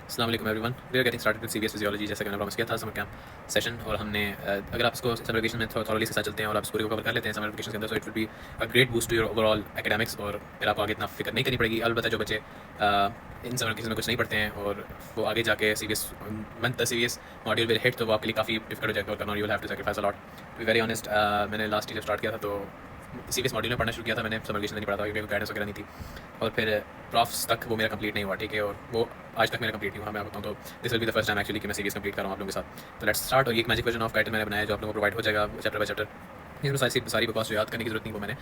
अस्सलाम वालेकुम everyone, we are getting started with CBS physiology. जैसा कि मैंने प्रॉमिस किया था समर कैंप सेशन, और हमने अगर आप इसको समर वेकेशन में थॉरली के साथ चलते हैं और आप इस पूरे को कवर कर लेते हैं समर वेकेशन के अंदर, so it will be a great boost to your overall academics, और फिर आपको आगे इतना फिक्र नहीं करनी पड़ेगी। अलबत्ता जो बच्चे इन समर वेकेशन में कुछ नहीं पढ़ते हैं और वो आगे जाके CBS month CBS module will hit, तो वो आपके लिए काफ़ी डिफिकल्ट हो जाएगा और you will have to sacrifice a lot. To be very honest, मैंने लास्ट ईयर स्टार्ट किया था तो सीबीएस मॉड्यूल में पढ़ना शुरू किया था मैंने, समर वेकेशन नहीं पढ़ा था क्योंकि गाइडेंस वगैरह नहीं थी, और फिर प्रॉफ्स तक वो मेरा कंप्लीट नहीं हुआ, ठीक है, और वो आज तक मेरा कंप्लीट नहीं हुआ। मैं आपको बताऊँ तो this will be the first time actually कि मैं सीरीज कंप्लीट कर रहा हूँ आप लोगों के साथ। तो लेट्स स्टार्ट। और ये एक मैजिक वर्जन ऑफ गाइड मैंने बनाया जो आप लोगों को प्रोवाइड हो जाएगा चैप्टर बाय चैप्टर। इसमें सारी बकवास जो याद करने की जरूरत नहीं, वो मैंने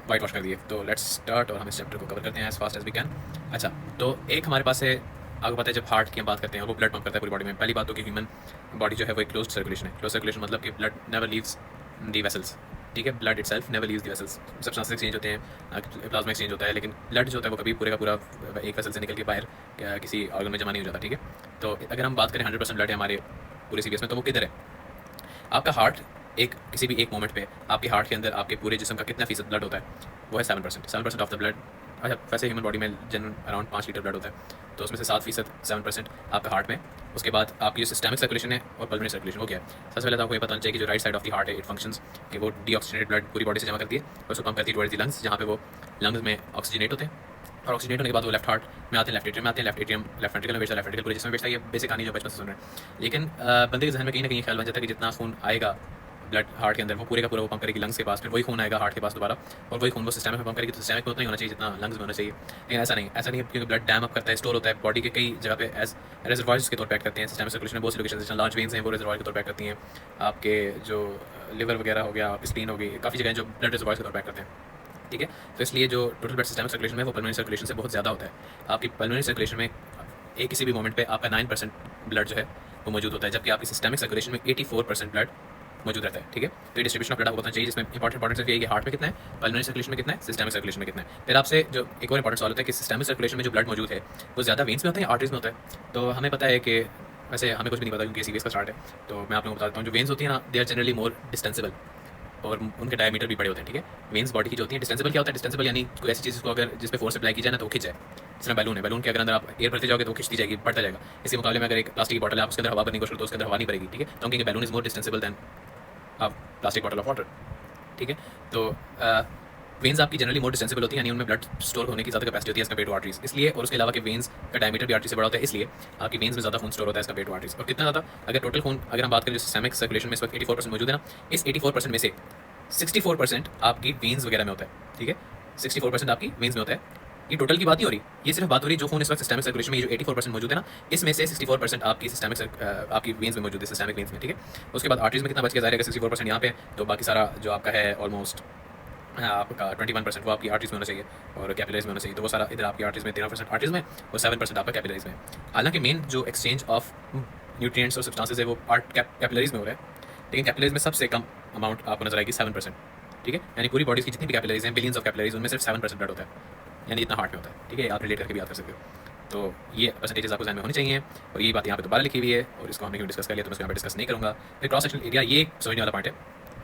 वाइट वॉश कर दिए। तो लेट्स स्टार्ट और हम इस चैप्टर को कवर करते हैं as fast as we can. अच्छा, तो एक हमारे पास है, आपको पता है जब हार्ट की हम बात करते हैं वो ब्लड पंप करता है पूरी बॉडी में। पहली बात तो कि ह्यूमन बॉडी जो है वो एक क्लोज्ड सर्कुलेशन है। क्लोज सर्कुलेशन मतलब कि ब्लड नेवर लीव्स दी वेसल्स, ठीक है। ब्लड इटसेल्फ नेवर लीव्स दी वेसल्स। सब्सटेंसेस एक्सचेंज होते हैं, प्लाज्मा एक्सचेंज होता है, लेकिन ब्लड जो होता है वो कभी पूरे का पूरा एक वेसल से निकल के बाहर किसी ऑर्गन में जमा नहीं हो जाता, ठीक है। तो अगर हम बात करें 100% ब्लड है हमारे पूरे सीबीएस में, तो वो किधर है? आपका हार्ट एक किसी भी एक मोमेंट पे आपके हार्ट के अंदर आपके पूरे जिस्म का कितना फीसद ब्लड होता है? वो है 7% ऑफ द ब्लड। अच्छा, वैसे ह्यूमन बॉडी में जनरल अराउंड 5 लीटर ब्लड होता है, तो उसमें से 7% 7% आपका हार्ट में। उसके बाद आपकी जो सिस्टमिक सर्कुलेशन है और पल्मोनरी सर्कुलेशन, वो क्या है? सबसे पहले तो आपको ये पता चाहिए कि जो right side of the heart है इट फंक्शंस कि वो डीऑक्सीजनेटेड ब्लड पूरी बॉडी से जमा करती है और उसको पंप करती है टुवर्ड्स द लंग्स, जहाँ पे वो लंग्स में ऑक्सीजनेट होते हैं, और ऑक्सीजनेट होने के बाद वो लेफ्ट हार्ट में आते हैं, लेफ्ट एट्रियम में आते हैं, लेफ्ट वेंट्रिकल में बेचता है, लेफ्ट वेंट्रिकल पूरे जिसमें बेचता है। ये बेसिक कहानी जो बचपन से सुन रहे हैं, लेकिन बंदे के जहन में कहीं ना कहीं ख्याल बन जाता है कि जितना खून आएगा ब्लड हार्ट के अंदर वो पूरे का पूरा वो पंप करेगी लंग्स के पास, फिर वही खून आएगा हार्ट के पास दोबारा, और वही खून वो सिस्टम में पंप करेगी। तो सिस्टम में उतना ही होना चाहिए जितना लंग्स में होना चाहिए, लेकिन ऐसा नहीं है, क्योंकि ब्लड डैम अप करता है, स्टोर होता है बॉडी के कई जगह पे एज रिजर्वायर्स के तौर पर एक्ट करते हैं। सिस्टम सर्कुलेशन में बहुत सी लोकेशन जैसे लार्ज वेन्स हैं वो रिजर्वायर के तौर पर एक्ट करती हैं। आपके जो लिवर वगैरह हो गया, आपकी स्प्लीन हो गई, काफ़ी जगह जो ब्लड रिजर्वायर्स के तौर पर एक्ट करते हैं, ठीक है। तो इसलिए जो टोटल ब्लड सिस्टमिक सर्कुलेशन है वो पल्मोनरी सर्कुलेशन से बहुत ज़्यादा होता है। आपकी पल्मोनरी सर्कुलेशन में एक किसी भी मोमेंट पे आपका 9% ब्लड जो है वो मौजूद होता है, जबकि आपकी सिस्टमिक सर्कुलेशन में 84% ब्लड मौजूद रहता है, ठीक है। तो ये डिस्ट्रीब्यूशन ऑफ ब्लड आपको बताना चाहिए, जिसमें इंपॉर्टेंट सिर्फ ये कि हार्ट में कितना है, पल्मोनरी सर्कुलेशन में कितना है, सिस्टमिक सर्कुलेशन में कितना है। फिर आपसे जो एक और इंपॉर्टेंट सवाल होता है कि सिस्टमिक सर्कुलेशन में जो ब्लड मौजूद है वो ज़्यादा वेन्स में होता है या आर्टरीज में होता है? तो हमें पता है कि वैसे हमें कुछ भी नहीं पता क्योंकि सीबीएस का स्टार्ट है, तो मैं आप लोगों को बताता हूँ। जो वेन्स होती है ना, दे आर जनरली मोर डिस्टेंसिबल और उनके डायमीटर भी बड़े होते हैं, ठीक है। वेन्स बॉडी की जो होती है, डिस्टेंसिबल क्या होता है? डिस्टेंसिबल यानी कोई ऐसी चीज़ को अगर जिस पे फोर्स अप्लाई की जाए ना तो वो खिंच जाए। जिसमें बैलून है, बैलून के अगर अंदर आप एयर भरते जाओगे तो वो खिंचती जाएगी, बढ़ता जाएगा। इसी मुकाबले में अगर एक प्लास्टिक की बॉटल है, आप उसके अंदर हवा भरने की कोशिश करो तो उसके अंदर हवा नहीं भरेगी, ठीक है। तो हम कहेंगे balloon is more distensible than plastic bottle of water, ठीक है। तो वेन्स आपकी जनरली मोर डिस्टेंसिबल होती है, यानी उनमें ब्लड स्टोर होने की ज़्यादा कैपेसिटी होती है एज कम्पेयर टू आर्टरीज, इसलिए। और उसके अलावा कि वेन्स का डायमीटर भी आर्टरी से बड़ा होता है, इसलिए आपकी वेन्स में ज़्यादा खून स्टोर होता है एज कम्पेयर टू आर्टरीज। और कितना ज़्यादा? अगर टोटल खून अगर हम बात करें जो सिस्टमिक सर्कुलेशन में इस वक्त 84% मौजूद है ना, इस 84% में से 64% आपकी वेन्स वगैरह में होता है, ठीक है। 64% आपकी वेन्स में होता है। ये टोटल की बात नहीं हो रही, ये सिर्फ बात हो रही है जो खून इस वक्त सिस्टमिक सर्कुलेशन में ये जो 84% मौजूद है ना, इसमें से 64% आपकी आपकी वेन्स में मौजूद है, सिस्टमिक वेन्स में, ठीक है। उसके बाद आर्टरीज में कितना बच गया? ज़ाहिर है 64% यहाँ पे, तो बाकी सारा जो आपका है ऑलमोस्ट आपका 21% वो आपकी आर्टरीज में होना चाहिए और कैपिलरीज में होना चाहिए। तो वो सारा इधर आपकी आर्टरीज में, 13% आर्टरीज में और 7% आपका कैपिलरीज में। हालांकि मेन जो एक्सचेंज ऑफ न्यूट्रिएंट्स और सब्सटेंसेस है वो कैपिलरीज में हो रहा है, लेकिन कैपिलरीज में सबसे कम अमाउंट आपको नजर आएगी 7%, ठीक है। यानी पूरी बॉडी की जितनी भी कैपिलरीज हैं, बिलियंस ऑफ कैपिलरीज, उनमें सिर्फ 7% ब्लड होता है, यानी इतना हार्ट में होता है, ठीक है। आप रिलेट करके भी याद कर सकते हो। तो ये परसेंटेज आपको ध्यान में होनी चाहिए, और ये बात यहाँ पे दोबारा लिखी हुई है और इसको हमने क्यों डिस्कस कर लिया तो मैं यहाँ पे डिस्कस नहीं करूँगा। फिर क्रॉस सेक्शनल एरिया, ये समझने वाला पॉइंट है।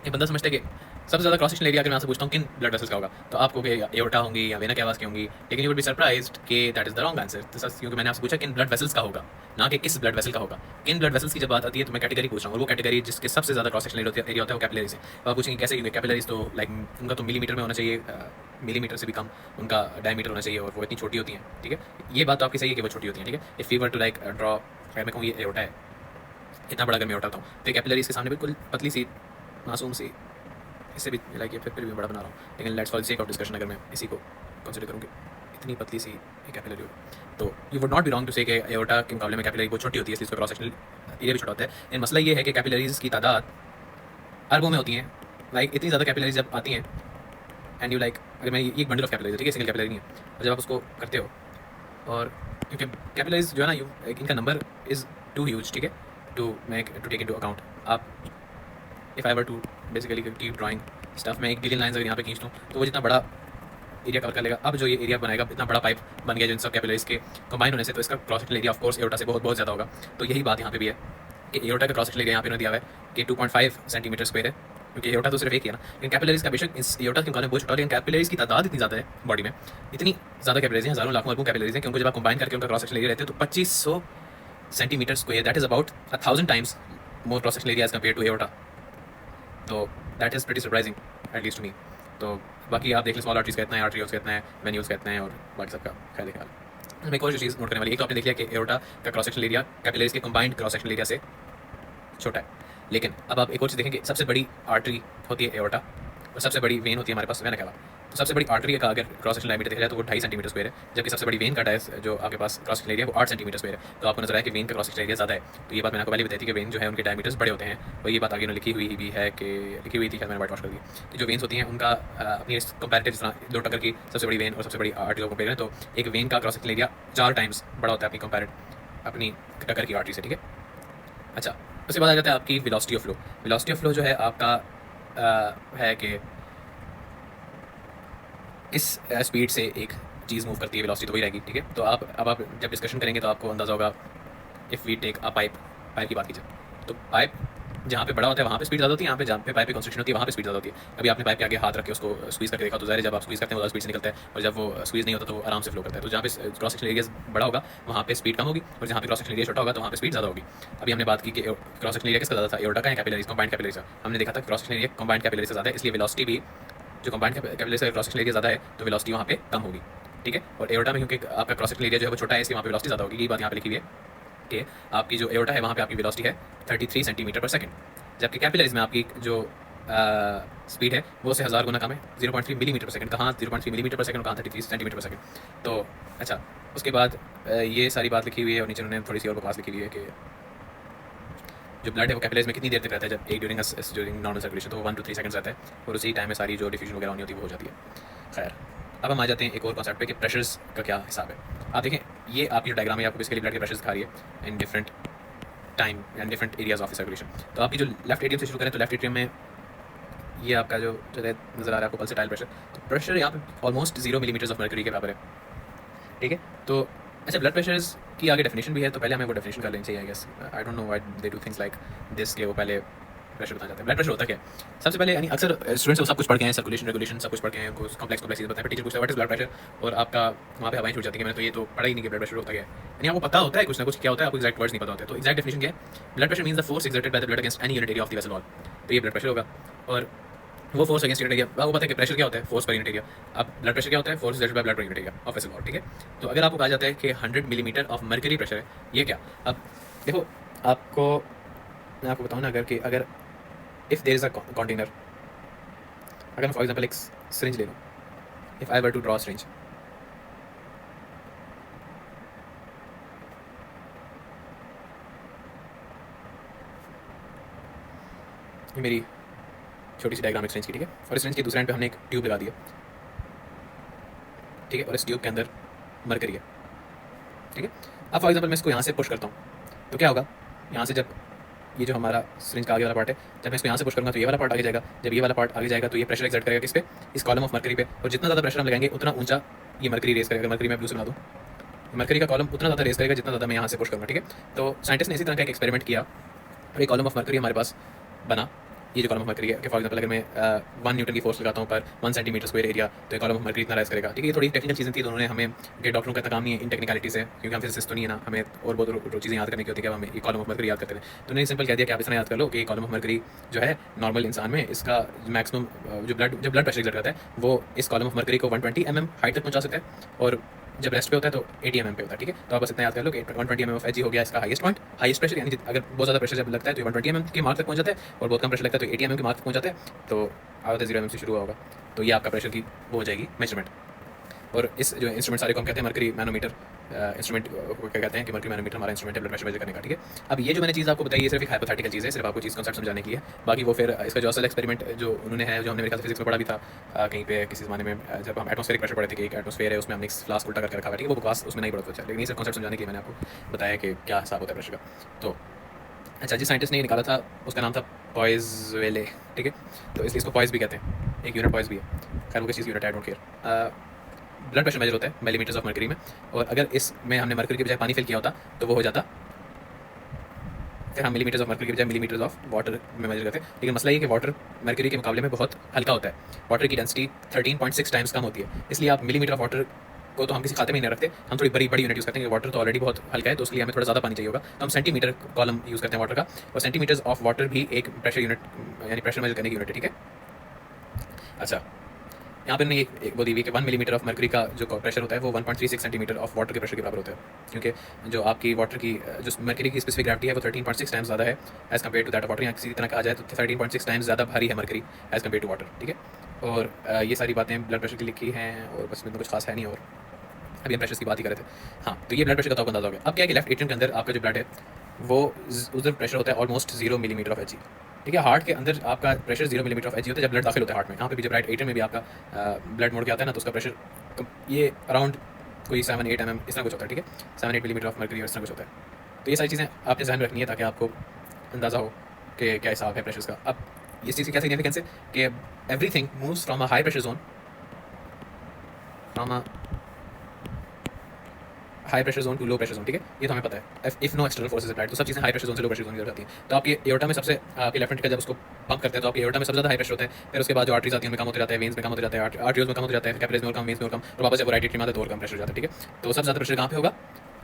ये बंदा समझता है कि सबसे ज़्यादा क्रॉस सेक्शनल एरिया अगर मैं आपसे पूछता हूँ किन ब्लड वेसल्स का होगा, तो आपको कि एओर्टा होंगी या वेना कैवास की होंगी, लेकिन यू वुड बी सरप्राइज्ड कि that is the wrong answer. क्योंकि मैंने आपसे पूछा किन ब्लड वेसल्स का होगा, ना कि किस ब्लड वेसल का होगा। किन ब्लड वेसल्स की जब बात आती है तो मैं कैटेगरी पूछ रहा हूँ, और वो कैटेगरी जिसके सबसे ज़्यादा क्रॉस सेक्शनल एरिया होता है वो कैपिलरीज है। तो आप पूछेंगे कैसे? क्योंकि कैपिलरीज तो लाइक उनका तो मिलीमीटर में होना चाहिए, मिलीमीटर से भी कम उनका डायमीटर होना चाहिए, और वो इतनी छोटी होती हैं, ठीक है। ये बात तो आपकी सही है कि वो छोटी होती है, ठीक है। If you were to like draw, मैं कहूँ ये एओर्टा है, इतना बड़ा अगर मैं उठाता हूँ तो कैपिलरीज के सामने बिल्कुल पतली सी मासूम सी, इससे भी लाइक ये फिर भी बड़ा बना रहा हूँ, लेकिन let's for sake of discussion अगर मैं इसी को कंसिडर करूँगी, इतनी पतली सी एक कैपिलरी हो, तो you would not be wrong to say कि एओर्टा के मुकाबले में कैपिलरी बहुत छोटी होती है, इसलिए इसका क्रॉस सेक्शनल एरिया भी छोटा होता है। लेकिन मसला ये है कि कैपिलरीज की तादाद अरबों में होती हैं, लाइक इतनी ज़्यादा कैपिलरीज जब आती हैं एंड यू लाइक, अगर मैं एक बंडल ऑफ कैपिलरीज, ठीक है, सिंगल कैपिलरी नहीं है, और जब आप उसको करते हो, और क्योंकि कैपिलरीज जो है ना, इनका नंबर इज़ टू ह्यूज, ठीक है, टू टेक इनटू अकाउंट। आप if I were to basically keep drawing stuff, मैं एक बिलियन लाइन्स अगर यहाँ पे खींच दूँ तो वो जितना बड़ा एरिया कवर कर लेगा। अब जो ये एरिया बनाएगा, इतना बड़ा पाइप बन गया जो इन सब कैपिलरीज के कंबाइन होने से, तो इसका cross sectional area of course aorta से बहुत बहुत ज़्यादा होगा। तो यही बात यहाँ पे भी है कि एओर्टा का क्रॉस सेक्शनल एरिया यहाँ पे दिया हुआ है कि 2.5 सेंटीमीटर स्क्वायर है, क्योंकि एओर्टा तो सिर्फ एक ही है ना। लेकिन कैपिलरीज का बेशक इस एओर्टा के मुकाबले बहुत छोटा, लेकिन कैपिलरीज की तादाद इतनी ज़्यादा है बॉडी में, इतनी ज़्यादा कैपिलरीज हैं, हज़ारों लाखों अरबों कैपिलरीज हैं कि उनको जब आप कंबाइन करके उनका क्रॉस सेक्शनल एरिया रहते हैं तो 2500 centimeter square, that is about 1000 times more cross sectional area as compare to aorta. तो that is pretty surprising at least to me. तो बाकी आप देख लें स्मॉल आर्टरीज का इतना है, आर्टरीज का इतना है, वेन्यूल्स का इतना है, और बाकी सबका खैर ख्याल। इसमें एक और जो चीज़ नोट करने वाली, एक तो आपने देख लिया कि एओर्टा का क्रॉस सेक्शनल एरिया कैपिलरीज के कंबाइंड क्रॉस सेक्शनल एरिया से छोटा है। लेकिन अब आप एक और चीज़ देखेंगे, सबसे बड़ी आर्टरी होती है एओर्टा और सबसे बड़ी वेन होती है हमारे पास वेना कैवा। तो सबसे बड़ी आर्टरी का अगर क्रॉस सेक्शनल डायमीटर देखा जाए तो वो 2.5 सेंटीमीटर स्क्वायर है, जबकि सबसे बड़ी वेन का डायस जो आपके पास क्रॉस सेक्शनल एरिया वो 8 सेंटीमीटर स्क्वायर है। तो आपको नजर आया कि वेन का क्रॉस सेक्शनल एरिया ज़्यादा है। तो ये बात मैंने आपको पहले बताई थी कि वेन जो है उनके डायमीटर्स बड़े होते हैं, और ये बात आगे लिखी हुई भी है कि लिखी हुई थी, मैंने वाइट वॉश कर दी। तो जो वेन्स होती हैं उनका अपनी कंपेरेटिव, जिस तरह दो टक्कर की सबसे बड़ी वेन और सबसे बड़ी आर्टरी को कंपेयर करें तो एक वेन का क्रॉस सेक्शनल एरिया 4 टाइम्स बड़ा होता है अपनी टक्कर की आर्टरी से, ठीक है। अच्छा, उसके बाद आ जाता है आपकी velocity of flow. Velocity of flow जो है आपका है कि किस स्पीड से एक चीज़ मूव करती है, वेलोसिटी तो वही रहेगी, ठीक है। तो अब आप जब डिस्कशन करेंगे तो आपको अंदाज़ा होगा, if we take a pipe की बात कीजिए तो पाइप जहाँ पे बड़ा होता है वहाँ पे स्पीड ज़्यादा होती है, यहाँ पे जहाँ पे पाइप की कंस्ट्रक्शन होती है वहाँ पे स्पीड ज़्यादा होती है। कभी आपने पाइप के आगे हाथ रख के उसको स्क्वीज़ करके देखा तो ज़ाहिर है जब आप स्क्वीज़ करते हैं वो ज़्यादा स्पीड से निकलता है, और जब वो स्क्वीज़ नहीं होता तो वो आराम से फ्लो करता है। तो जहाँ पे क्रॉस सेक्शनल एरिया बड़ा होगा वहाँ पे स्पीड कम होगी, और जहाँ पे क्रॉस सेक्शनल एरिया छोटा होगा तो वहाँ पे स्पीड ज़्यादा होगी। अभी हमने बात की कि क्रॉस सेक्शनल एरिया किसका ज़्यादा था, एओर्टा का या कैपिलरीज, कंबाइंड कैपिलरीज का। हमने देखा था cross sectional area combined capillaries से ज़्यादा है, इसलिए वेलोसिटी भी जो कंबाइंड कैपिलरीज का क्रॉस सेक्शनल एरिया ज़्यादा है तो वेलोसिटी वहाँ पे कम होगी, ठीक है। और एओर्टा में क्योंकि आपका क्रॉस सेक्शनल एरिया जो है वो छोटा है इसलिए वहाँ पे वेलोसिटी ज़्यादा होगी। ये बात यहाँ पे लिखी हुई है कि आपकी जो एओर्टा है वहाँ पे आपकी वेलोसिटी है 33 सेंटीमीटर पर सेकंड, जबकि कैपिलरीज में आपकी जो स्पीड है वो से 1000 गुना कम है, 0.3 मिलीमीटर पर सेकंड। कहाँ 0.3 मिलीमीटर पर सेकंड, कहाँ 33 सेंटीमीटर पर सेकंड। तो अच्छा, उसके बाद ये सारी बात लिखी हुई है और नीचे उन्होंने थोड़ी सी और बकवास लिखी हुई है कि जो ब्लड है वो कैपिलरीज में कितनी देर तक रहता है, जब एक ड्यूरिंग नॉर्मल सर्कुलेशन तो वो 1 to 3 सेकंड्स रहता है, और उसी टाइम में सारी जो डिफ्यूजन वगैरह होनी होती है वो हो जाती है। खैर, अब हम आ जाते हैं एक और कॉन्सेप्ट पे कि प्रेशर्स का क्या हिसाब है। आप देखें ये आपकी डायग्राम में आपको बेसिकली ब्लड के प्रेशर्स दिखा रही है in different time and different areas of circulation. तो आपकी जो लेफ्ट एट्रियम से शुरू करें तो लेफ्ट एट्रियम में ये आपका जो नज़र आ रहा है आपको पल्सेटाइल प्रेशर, तो प्रेशर यहाँ पे ऑलमोस्ट 0 मिलीमीटर्स ऑफ मर्करी के बराबर है, ठीक है। तो अच्छा, ब्लड प्रेशर्स की आगे डेफिनेशन भी है, तो पहले हमें वो डेफिनेशन कर लेनी चाहिए I guess. I don't know why they do things like this के वो पहले प्रेशर बताया जाता है। ब्लड प्रेशर होता क्या है सबसे पहले, यानी अक्सर स्टूडेंट्स सब कुछ पढ़ के हैं, सर्कुलेशन रेगुलेशन सब कुछ पढ़ के हैं, कॉम्प्लेक्स चीज़ बताएं, फिर टीचर पूछता है व्हाट इज ब्लड प्रेशर, और आपका वहाँ पे हवाएं छूट जाती है, मैंने तो ये तो पढ़ा ही नहीं कि ब्लड प्रेशर होता क्या है। यानी आपको पता होता है कुछ ना कुछ क्या होता है, आपको एक्जैक्ट वर्ड्स नहीं पता होते। तो एक्जैक्ट डेफिनेशन क्या है, blood pressure means the force exerted by the blood against any unit area of the vessel wall. तो ये ब्लड प्रेशर होगा, और वो फोर्स अगेंस्ट यूनिट एरिया, आपको पता है कि प्रेशर क्या होता है, फोर्स पर यूनिट एरिया। अब ब्लड प्रेशर क्या होता है, force exerted by blood per unit area of vessel wall, ठीक है। तो अगर आपको कहा जाता है कि 100 मिलीमीटर ऑफ मर्करी प्रेशर है, ये क्या, अब देखो आपको मैं आपको बताऊँ ना, अगर if there is a container, अगर मैं फॉर एग्जांपल एक सिरिंज ले लूँ, if I were to draw syringe, ये मेरी छोटी सी डायग्राम एक सिरिंज की, ठीक है। और इस सिरिंज के दूसरे एंड पे हमने एक ट्यूब लगा दिया, ठीक है, और इस ट्यूब के अंदर मरकरी है, ठीक है। अब फॉर एग्जांपल मैं इसको यहाँ से पुश करता हूँ तो क्या होगा, यहाँ से जब ये जो हमारा सिरिंज का आगे वाला पार्ट है, जब मैं इसको यहाँ से पुश करूँगा तो ये वाला पार्ट आगे जाएगा, जब ये वाला पार्ट आगे जाएगा तो ये प्रेशर एक्सर्ट करेगा किस पे, इस कॉलम ऑफ मरकरी पे, और जितना ज़्यादा प्रेशर हम लगाएंगे उतना ऊंचा ये मरकरी रेस करेगा। मरकरी मैं ब्लू से बना दूँ, मरकरी का कॉलम उतना ज़्यादा रेस करेगा जितना ज़्यादा मैं यहाँ से पुश करूँगा, ठीक है। तो साइंटिस्ट ने इसी तरह का एक एक्सपेरिमेंट किया और एक कॉलम ऑफ मरकरी हमारे पास बना। ये जो कॉलम ऑफ मरकरी है कि फॉर एग्जांपल अगर मैं 1 न्यूटन की फोर्स लगाता हूँ पर 1 सेंटीमीटर स्क्वायर एरिया, तो ये कॉलम ऑफ मरकरी इतना राइज करेगा, ठीक है। ये थोड़ी टेक्निकल चीज़ें थी, तो उन्होंने हमें कि डॉक्टरों का काम नहीं है इन टेक्निकलिटी से, क्योंकि हम फिजिसिस्ट तो नहीं है ना, हमें और बहुत चीज़ें याद करने की होती है कि हमें ये कॉलम ऑफ मरकरी याद करते हैं। तो उन्होंने सिंपल कह दिया कि आप इतना याद कर लो कि कॉलम ऑफ मरकरी जो है नॉर्मल इंसान में इसका मैक्सिमम जो ब्लड प्रेशर एक्सर्ट करता है वो इस कॉलम ऑफ मरकरी को 120 mm हाइट तक पहुँचा सकता है, और जब रेस्ट पे होता है तो 80 mm पे होता है, ठीक है। तो आप बस इतना याद कर लो कि 120 mm ऑफ एच हो गया इसका हाईएस्ट पॉइंट, हाईएस्ट प्रेशर, यानी अगर बहुत ज़्यादा प्रेशर जब लगता है तो 120 mm के मार्क तक पहुँच जाता है, और बहुत कम प्रेशर लगता है तो 80 mm के मार्क तक पहुँच जाता है। तो आधा 0 mm से शुरू हुआ होगा, तो ये आपका प्रेशर की वो हो जाएगी मेजरमेंट। और इस जो इंस्ट्रूमेंट सारे को हम कहते हैं मर्करी मैनोमीटर इंस्ट्रूमेंट को क्या कहते हैं कि मर्करी मैनोमीटर हमारा इंस्ट्रूमेंट है ब्लड प्रेशर मेजर करने का, ठीक है। अब ये जो मैंने चीज़ आपको बताई ये सिर्फ एक हाइपोथेटिकल चीज़ है, सिर्फ आपको चीज़ कॉन्सेप्ट समझाने की है। बाकी वो फिर इसका जो असल एक्सपेरिमेंट जो उन्होंने है, जो हमने मेरे ख्याल से फिजिक्स में पढ़ा भी था कहीं पे किसी ज़माने में, जब हम एटमॉस्फेरिक प्रेशर पढ़े थे कि एक एटमॉस्फेयर है उसमें हमने फ्लास्क उल्टा करके रखा हुआ, ठीक है। वो बकवास उसमें नहीं पढ़ा था, लेकिन ये सिर्फ कॉन्सेप्ट समझाने के लिए मैंने आपको बताया कि क्या हिसाब होता है प्रेशर का। तो अच्छा, जिस साइंटिस्ट ने ये निकाला था उसका नाम था पॉइज़वेले, ठीक है। तो इसलिए इसको पॉइज़ भी कहते हैं, एक यूनिट पॉइज़ भी है, खैर वो किस चीज़ unit I don't care. Blood pressure measure होता है मिलीमीटर्स ऑफ मर्करी में, और अगर इसमें हमने मर्करी के बजाय पानी फिल किया होता तो वो हो जाता, फिर हम मिलीमीटर्स ऑफ मर्करी के बजाय मिलीमीटर्स ऑफ वाटर में मेजर करते हैं। लेकिन मसला ये कि वाटर मर्करी के मुकाबले में बहुत हल्का होता है, वाटर की डेंसिटी 13.6 टाइम्स कम होती है, इसलिए आप मिलीमीटर ऑफ वाटर को तो हम किसी खाते में नहीं रखते, हम थोड़ी बड़ी बड़ी यूनिट यूज़ करते हैं। वाटर तो ऑलरेडी बहुत हल्का है, तो उसके लिए हमें थोड़ा ज़्यादा पानी चाहिए होगा, तो हम सेंटीमीटर कॉलम यूज़ करते हैं वाटर का। और सेंटीमीटर्स ऑफ वाटर भी एक प्रेशर यूनिट यानी प्रेशर मेजर करने की यूनिट है, ठीक है। अच्छा, यहाँ पर नहीं एक वो दी हुई कि 1 मिलीमीटर ऑफ मर्करी का जो प्रेशर होता है वो 1.36 सेंटीमीटर ऑफ वाटर के प्रेशर के बराबर होता है, क्योंकि जो आपकी वाटर की जो मर्करी की स्पेसिफिक ग्रेविटी है वो 13.6 टाइम्स ज़्यादा है as compare to that of water. यहाँ किसी तरह का आ जाए तो 13.6 टाइम्स ज़्यादा भारी है mercury as compare to water, ठीक है। और ये सारी बातें ब्लड प्रेशर की लिखी हैं और बस में तो कुछ खास है नहीं। और अभी हम प्रेशर की बात ही कर रहे थे। हाँ, तो ये ब्लड प्रेशर का तो आपको अंदाजा हो गया। अब क्या है कि लेफ्ट एट्रियम के अंदर आपका जो ब्लड है वो उधर प्रेशर होता है ऑलमोस्ट 0 मिलीमीटर ऑफ एच, ठीक है। हार्ट के अंदर आपका प्रेशर 0 मिलीमीटर ऑफ एच होता है जब ब्लड दाखिल होता है हार्ट में। यहाँ पे भी जब राइट एट्रियम में भी आपका ब्लड मोड़ के आता है ना, तो उसका प्रेशर ये अराउंड कोई 7-8 mm इस तरह कुछ होता है, ठीक है। 7-8 मिलीमीटर ऑफ मर्करी इस तरह कुछ होता है। तो ये सारी चीज़ें आपने ध्यान रखनी है ताकि आपको अंदाज़ा हो कि क्या हिसाब है प्रेशर का। अब इस चीज़ की क्या सिग्निफिकेंस है कि everything moves from a high pressure zone, from a high pressure zone to low pressure zone, ठीक है। ये तो हमें पता है if no external forces applied, तो सब चीज़ें हाई प्रेशर जोन से लो प्रेशर जोन की जाती हैं। तो आपके एओर्टा में सबसे आपके लेफ्ट वेंट्रिकल जब उसको पंप करते हैं तो आपके एओर्टा में सबसे ज़्यादा हाई प्रेशर होता है। फिर उसके बाद जो आर्टरीज आती हैं उनमें कम होते जाता है, वेन्स में कम होते जाता है, आर्टरीज में कम होते जाता है, कैपिलरीज में और कम, वेन्स में और कम, और वापस जब राइट एट्रियम आता है तो और कम प्रेशर हो जाता है, ठीक है। तो सबसे ज़्यादा प्रेशर कहाँ पे होगा?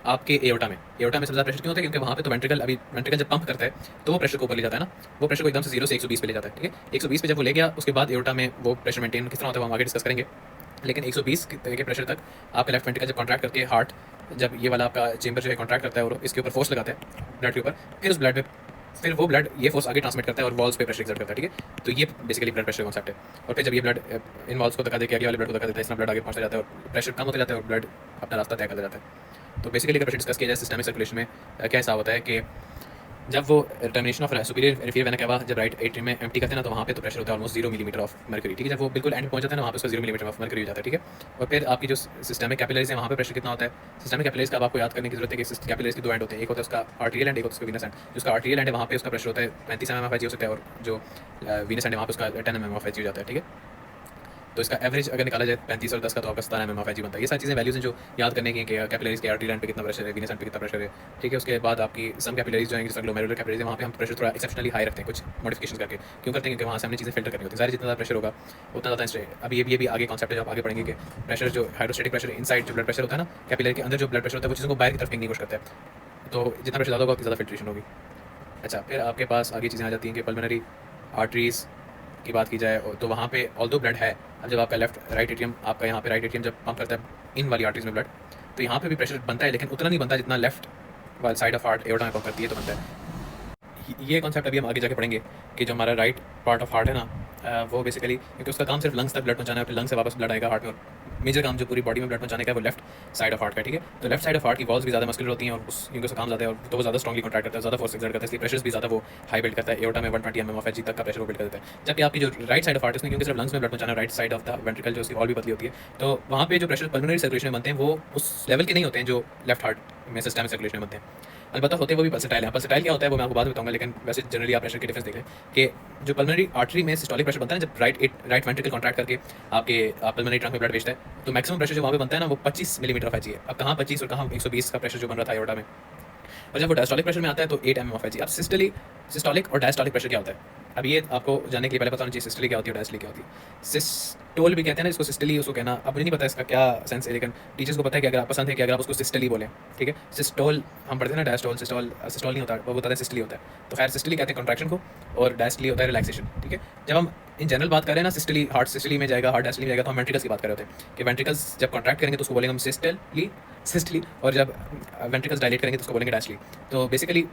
आपके एओर्टा में। एओर्टा में सबसे ज़्यादा प्रेशर क्यों होता है? क्योंकि वहाँ पे तो वेंट्रिकल जब पंप करता है तो वो प्रेशर को ऊपर ले जाता है ना, वो प्रेशर को एकदम से 0 से 120 पे ले जाता है, ठीक है। 120 पे जब वो ले गया उसके बाद एओर्टा में वो प्रेशर मेंटेन किस तरह होता है वो हम आगे डिस्कस करेंगे। लेकिन 120 के प्रेशर तक आपका लेफ्ट वेंट्रिकल जब कॉन्ट्रैक्ट करके हार्ट जब ये वाला आपका चेंबर जो है कॉन्ट्रैक्ट करता है और इसके ऊपर फोर्स लगाता है ब्लड के ऊपर, फिर उस ब्लड में फिर वो ब्लड ये फोर्स आगे ट्रांसमिट करता है और वॉल्स पे प्रेशर एक्सर्ट करता है, ठीक है। तो ये बेसिकली ब्लड प्रेशर कॉन्सेप्ट है। और फिर जब ये ब्लड इन वॉल्स को धक्का देकर आगे वाले ब्लड को धक्का देता है, इसमें ब्लड आगे पहुंचता जाता है और प्रेशर कम होता जाता है और ब्लड अपना रास्ता तय करता जाता है। तो बेसिकली अगर प्रेशर डिस्कस किया जाए सिस्टमिक सर्कुलेशन में क्या हिसाब होता है कि जब वो टर्मिनेशन ऑफ सुपीरियर रिफियर वेना केवा जब राइट एट्रियम में एम्प्टी करते हैं ना, तो वहाँ पे तो प्रेशर होता है ऑलमोस्ट 0 मिलीमीटर ऑफ मर्करी, ठीक है। जब वो बिल्कुल एंड पहुंच जाता है ना, वहाँ पे उसका 0 मिलीमीटर ऑफ मर्करी हो जाता है, ठीक है। और फिर आपकी जो सिस्टमिक कैपिलरीज है वहाँ पे प्रेशर कितना होता है? सिस्टमिक कैपिलरीज का आपको याद करने की जरूरत है कि कैपिलरीज के 2 एंड होते हैं, एक होता है उसका आर्टेरियल एंड, एक होता है उसका वीनस एंड। जिसका आर्टेरियल एंड है वहाँ पे उसका प्रेशर होता है 35 mm ऑफ एच हो सकता है, और जो वीनस एंड है वहाँ पे उसका 10 mm ऑफ एच हो जाता है, ठीक है। तो इसका एवरेज अगर निकाला जाए 35 और 10 का, तो आपका 17 mm ऑफ एच बनता है। ये सारी चीज़ें वैल्यूज हैं जो याद करने की कि कैपिलरीज के आर्टेरियल एंड पे कितना प्रेशर है, वीनस एंड पे कितना प्रेशर है, ठीक है। उसके बाद आपकी सम कैपिलरीज जो है जैसे ग्लोमेरुलर कैपिलरीज है वहाँ पे हम प्रेशर थोड़ा एक्सेप्शनली हाई रखते हैं कुछ मॉडिफिकेशन करके। क्यों करते हैं? क्योंकि वहाँ से हमने चीज़ें फिल्टर करनी होती है। सारी जितना ज़्यादा प्रेशर होगा उतना ज़्यादा अब ये भी आगे कॉन्सेप्ट है जो आप आगे पढ़ेंगे कि प्रेशर जो हाइड्रोस्टेटिक प्रेशर इनसाइड जो ब्लड प्रेशर होता है ना, कैपिलरी के अंदर जो ब्लड प्रेशर होता है वो चीज़ों को बाहर की तरफ फेंकने की कोशिश करता है। तो जितना प्रेशर ज़्यादा होगा उतनी ज़्यादा फिल्ट्रेशन होगी। अच्छा, फिर आपके पास आगे चीज़ें आ जाती हैं कि पल्मोनरी आर्टरीज की बात की जाए तो वहाँ पे ऑल्दो ब्लड है, अब जब आपका राइट एट्रियम आपका यहाँ पे राइट एट्रियम जब पंप करता है इन वाली आर्टरीज में ब्लड, तो यहाँ पे भी प्रेशर बनता है, लेकिन उतना नहीं बनता जितना लेफ्ट वाली साइड ऑफ हार्ट एओर्टा में पंप करती है तो बनता है। ये कॉन्सेप्ट अभी हम आगे जाके पढ़ेंगे कि जो हमारा राइट पार्ट ऑफ हार्ट है ना, वो बेसिकली क्योंकि उसका काम सिर्फ लंग्स तक ब्लड पहुँचाना है, फिर लंग्स से वापस ब्लड आएगा हार्ट में, और मेजर काम जो पूरी बॉडी में ब्लड पहुँचाने का है वो लेफ्ट साइड ऑफ हार्ट का, ठीक है। तो लेफ्ट साइड ऑफ हार्ट की वॉल्स भी ज़्यादा मस्कुलर होती हैं और क्योंकि उसका काम ज़्यादा है और तो वो ज़्यादा स्ट्रॉन्गली कॉन्ट्रैक्ट करता है, ज़्यादा फोर्स एक्सर्ट करता है, इसलिए प्रेशर भी ज़्यादा वो हाई बिल्ड करता है। एओर्टा में 120 mm ऑफ एच तक का प्रेशर वो बिल्ड कर देता है। जबकि आपकी जो राइट साइड ऑफ हार्ट उसमें क्योंकि सिर्फ लंग्स में ब्लड पहुँचाना, right side of the ventricle जो उसकी वॉल भी पतली होती है, तो वहाँ पे जो प्रेशर पल्मोनरी सर्कुलेशन में बनते हैं वो उस लेवल के नहीं होते हैं जो लेफ्ट हार्ट में सिस्टमिक सर्कुलेशन में बनते हैं। अलबत्ता होते हैं वो भी पल्सेटाइल है। पल्सेटाइल क्या होता है वो मैं आपको बाद में बताऊंगा, लेकिन वैसे जनरली आप प्रेशर की डिफरेंस देख लें कि जो पल्मोनरी आर्टरी में सिस्टोलिक प्रेशर बनता है जब राइट वेंट्रिकल कॉन्ट्रैक्ट करके आपके पल्मोनरी ट्रंक में ब्लड भेजता है, तो मैक्सिमम प्रेशर जो वहाँ पे बनता है ना वो 25 मिलीमीटर ऑफ एच है। अब कहाँ 25 और कहाँ 120 का प्रेशर जो बन रहा था एओर्टा में, और जब वो डायस्टोलिक प्रेशर में आता है तो 8 mm ऑफ एच। अब सिस्टोलिक और डायस्टोलिक प्रेशर क्या होता है, अब ये आपको जानने के लिए पहले पता होना चाहिए सिस्टोलिक क्या होती है और डायस्टोलिक क्या होती है। सिस्टोल भी कहते हैं ना इसको, सिस्टली उसको कहना, अब मुझे नहीं पता इसका क्या सेंस है, लेकिन टीचर्स को पता है कि अगर आप पसंद है कि अगर आप उसको सिस्टली बोलें, ठीक है। सिस्टोल हम पढ़ते हैं ना, डायस्टोल सिस्टोल नहीं होता, वो बताते हैं सिस्टली होता है। तो खैर सिस्टली कहते हैं कॉन्ट्रैक्शन को और डायस्टली होता है रिलैक्सेशन, ठीक है। जब हम इन जनरल बात कर रहे हैं ना, सिस्टली हार्ट सिस्टली में जाएगा, हार्ट डायस्टली में जाएगा, तो हम वेंट्रिकल्स की बात कर रहे होते हैं कि वेंट्रिकल्स जब कॉन्ट्रैक्ट करेंगे तो उसको बोलेंगे हम सिस्टली, और जब वेंट्रिकल्स डायलेट करेंगे तो उसको बोलेंगे डायस्टली। तो बेसिकली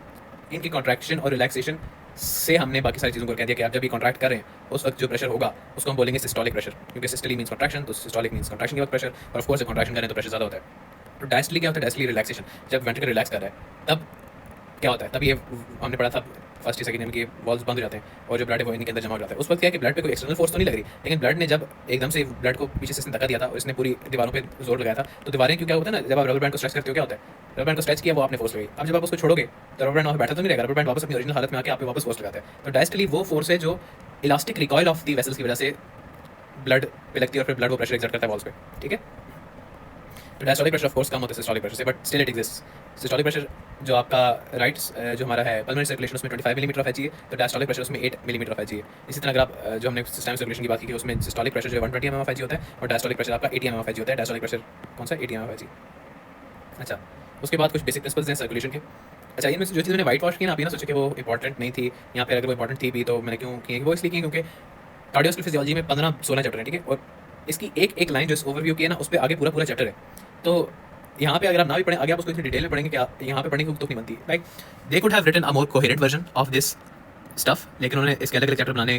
इनकी कॉन्ट्रैक्शन और रिलैक्सेशन से हमने बाकी सारी चीज़ों को कह दिया कि आप जब भी कॉन्ट्रैक्ट कर रहे हैं उस वक्त जो प्रेशर होगा उसको हम बोलेंगे सिस्टोलिक प्रेशर, क्योंकि सिस्टली मींस कॉन्ट्रैक्शन, तो सिस्टोलिक मींस कॉन्ट्रैक्शन के वक्त प्रेशर, और ऑफ कोर्स जब कॉन्ट्रैक्शन करें तो प्रेशर ज़्यादा होता है। तो डायस्टली क्या होता है? डायस्टली रिलैक्सेशन, जब वेंट्रिकल रिलैक्स कर रहा है तब क्या होता है, तब ये हमने पढ़ा था फर्स्ट या सेकंड में कि वॉल्स बंद हो जाते हैं और जो ब्लड है वो इनके अंदर जमा हो जाता है। उस वक्त क्या है कि ब्लड पे कोई एक्सटर्नल फोर्स तो नहीं लग रही, लेकिन ब्लड ने जब एकदम से ब्लड को पीछे से इसने धक्का दिया था और इसने पूरी दीवारों पे जोर लगाया था, तो दीवारें क्यों क्या होता है ना, जब आप रबर बैंड को स्ट्रेच करते हो क्या होता है, रबर बैंड को स्ट्रेच किया वो आपने फोर्स लगाई, अब जब आप उसको छोड़ोगे तो रबर बैंड वहाँ बैठा तो नहीं रहेगा, रबर बैंड वापस अपनी ओरिजिनल हालत में आके आप वापस फोर्स लगाता है। तो डायस्टली वो फोर्स है जो elastic recoil of the vessels की वजह से ब्लड पे लगती है और फिर ब्लड वो प्रेशर एक्सर्ट करता है वॉल्स पे, ठीक है। तो डायस्टोलिक प्रेशर ऑफ कोर्स कम होता है सिस्टोलिक प्रेशर से, but still it exist. Systolic pressure जो आपका राइट्स जो हमारा है पल्मोनरी सर्कुलेशन उसमें 25 मिलीमीटर ऑफ चाहिए, तो डायस्टोलिक प्रेशर उसमें 8 मिलीमीटर ऑफ चाहिए। इसी तरह अगर आप जो हमने सिस्टम सर्कुलेशन की बात की उसमें सिस्टोलिक प्रेशर जो है 120 mm ऑफ होता है और डायस्टोलिक प्रेशर आपका 80 mm ऑफ होता है। डायस्टोलिक प्रेशर कौन सा 80 mm ऑफ। अच्छा, उसके बाद कुछ बेसिक प्रिंसिपल्स हैं सर्कुलेशन के। अच्छा, इनमें से जो चीज़ मैंने वाइट वॉश की ना, आप ये ना सोचे कि वो इंपॉर्टेंट नहीं थी, यहाँ पे अगर वो इंपॉर्टेंट थी भी तो मैंने क्यों की, वो इसलिए की क्योंकि कार्डियोवास्कुलर फिजियोलॉजी में 15-16 चैप्टर है, ठीक है, और इसकी एक एक लाइन जो इस ओवरव्यू की है ना उस पर आगे पूरा पूरा चैप्टर है। तो यहाँ पे अगर आप ना भी पढ़ें, आगे आप उसको इतनी डिटेल में पढ़ेंगे कि यहाँ पे पढ़ने की तो नहीं बनती। Like they could have written a more coherent version of this stuff, लेकिन उन्होंने इसके अलग अलग चैप्टर बनाने